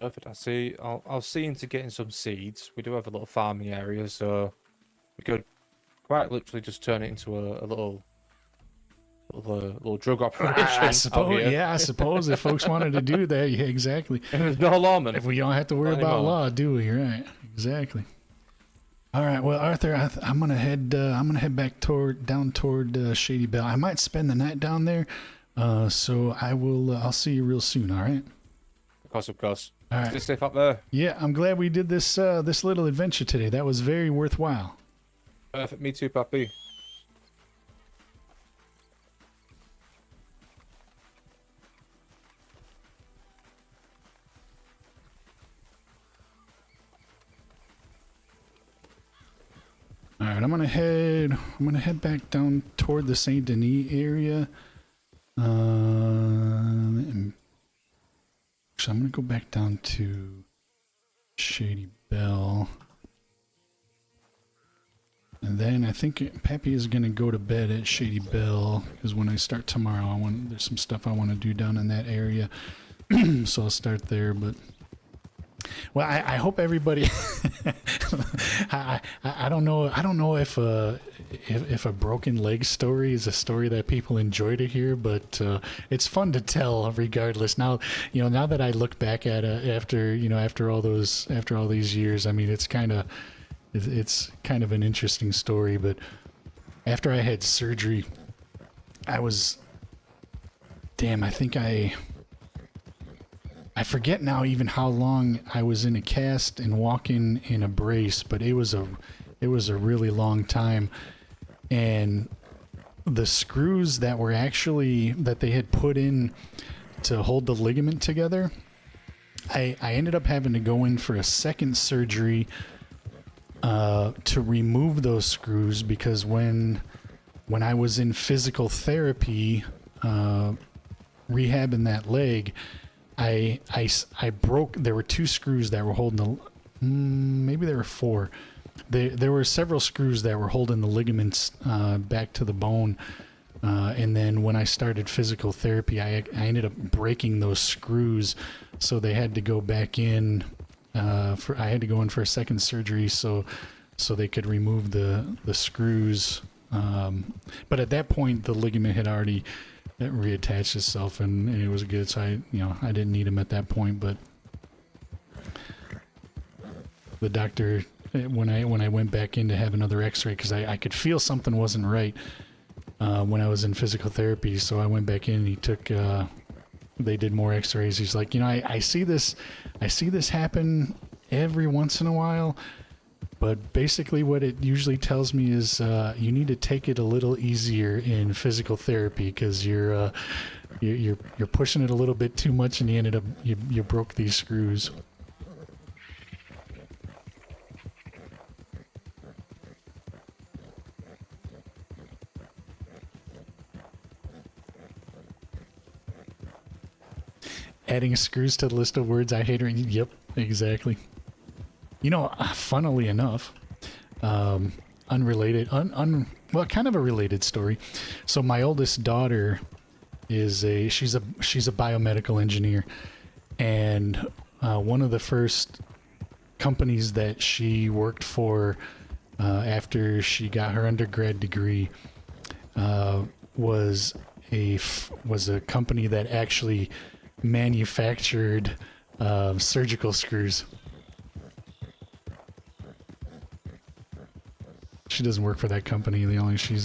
Perfect. I'll see into getting some seeds. We do have a little farming area, so we could quite literally just turn it into a little drug operation. I suppose if folks wanted to do that, yeah, exactly. And there's no lawman. If we don't have to worry about law, do we? Right? Exactly. All right. Well, Arthur, I'm gonna head back down toward Shady Belle. I might spend the night down there, so I'll see you real soon. All right. Of course. All right. Stay safe up there. Yeah, I'm glad we did this little adventure today. That was very worthwhile. Perfect. Me too, Pappy. All right, I'm gonna head back down toward the Saint Denis area. So I'm gonna go back down to Shady Belle, and then I think Pappy is gonna go to bed at Shady Belle because when I start tomorrow, there's some stuff I want to do down in that area, so I'll start there. But well, I hope everybody. I don't know if a broken leg story is a story that people enjoy to hear, but it's fun to tell regardless. Now that I look back at it after all these years, I mean it's kind of an interesting story. But after I had surgery, I think I forget now even how long I was in a cast and walking in a brace, but it was a really long time. And the screws that they had put in to hold the ligament together, I ended up having to go in for a second surgery to remove those screws, because when I was in physical therapy rehabbing that leg, I broke. There were 2 screws that were holding maybe there were 4. There were several screws that were holding the ligaments back to the bone, and then when I started physical therapy, I ended up breaking those screws, so they had to go back in. I had to go in for a second surgery so they could remove the screws. But at that point, the ligament had already reattached itself, and it was good. So I didn't need him at that point. But the doctor, when I went back in to have another X-ray, because I could feel something wasn't right when I was in physical therapy, so I went back in and he took. They did more X-rays. He's like, I see this happen every once in a while. But basically what it usually tells me is you need to take it a little easier in physical therapy, because you're pushing it a little bit too much, and you broke these screws. Adding screws to the list of words I hate. Yep, exactly. Funnily enough, unrelated, well, kind of a related story. So my oldest daughter she's a biomedical engineer, and one of the first companies that she worked for after she got her undergrad degree was a company that actually manufactured surgical screws. She doesn't work for that company. The only she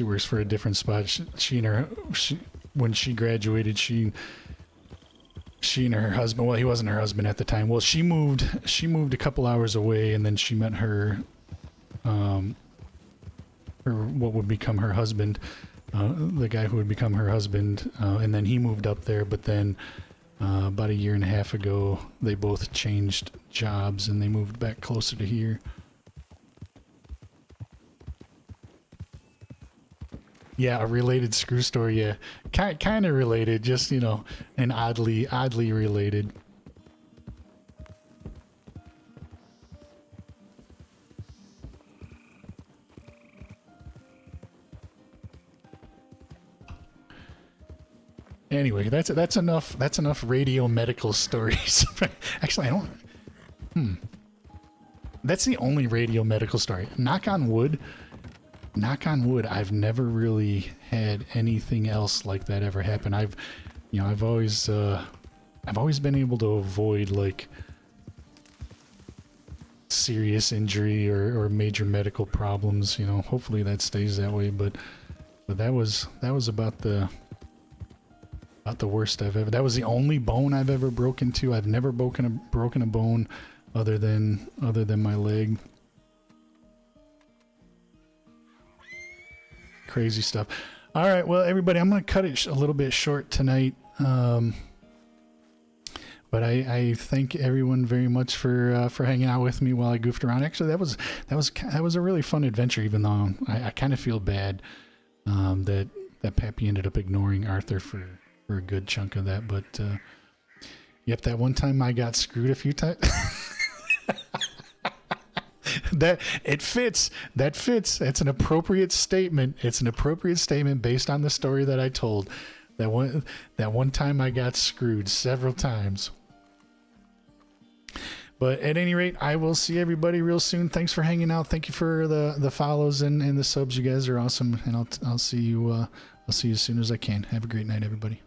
works for a different spot. When she graduated, she and her husband, well, he wasn't her husband at the time. Well, she moved a couple hours away, and then she met her what would become her husband, the guy who would become her husband, and then he moved up there. But then about a year and a half ago, they both changed jobs and they moved back closer to here. Yeah, a related screw story. Yeah, kind of related, just, you know, and oddly related. Anyway, that's enough. That's enough radio medical stories. Actually, I don't. That's the only radio medical story. Knock on wood. I've never really had anything else like that ever happen. I've always been able to avoid like serious injury or major medical problems. You know, hopefully that stays that way. But that was about the worst I've ever. That was the only bone I've ever broken to. I've never broken a bone other than my leg. Crazy stuff. All right, well, everybody, I'm going to cut it a little bit short tonight. But I thank everyone very much for hanging out with me while I goofed around. Actually, that was a really fun adventure, even though I kind of feel bad that Pappy ended up ignoring Arthur for a good chunk of that. But yep, that one time I got screwed a few times. That fits. It's an appropriate statement. It's an appropriate statement based on the story that I told. That one time I got screwed several times. But at any rate, I will see everybody real soon. Thanks for hanging out. Thank you for the follows and the subs. You guys are awesome, and I'll see you as soon as I can. Have a great night, everybody.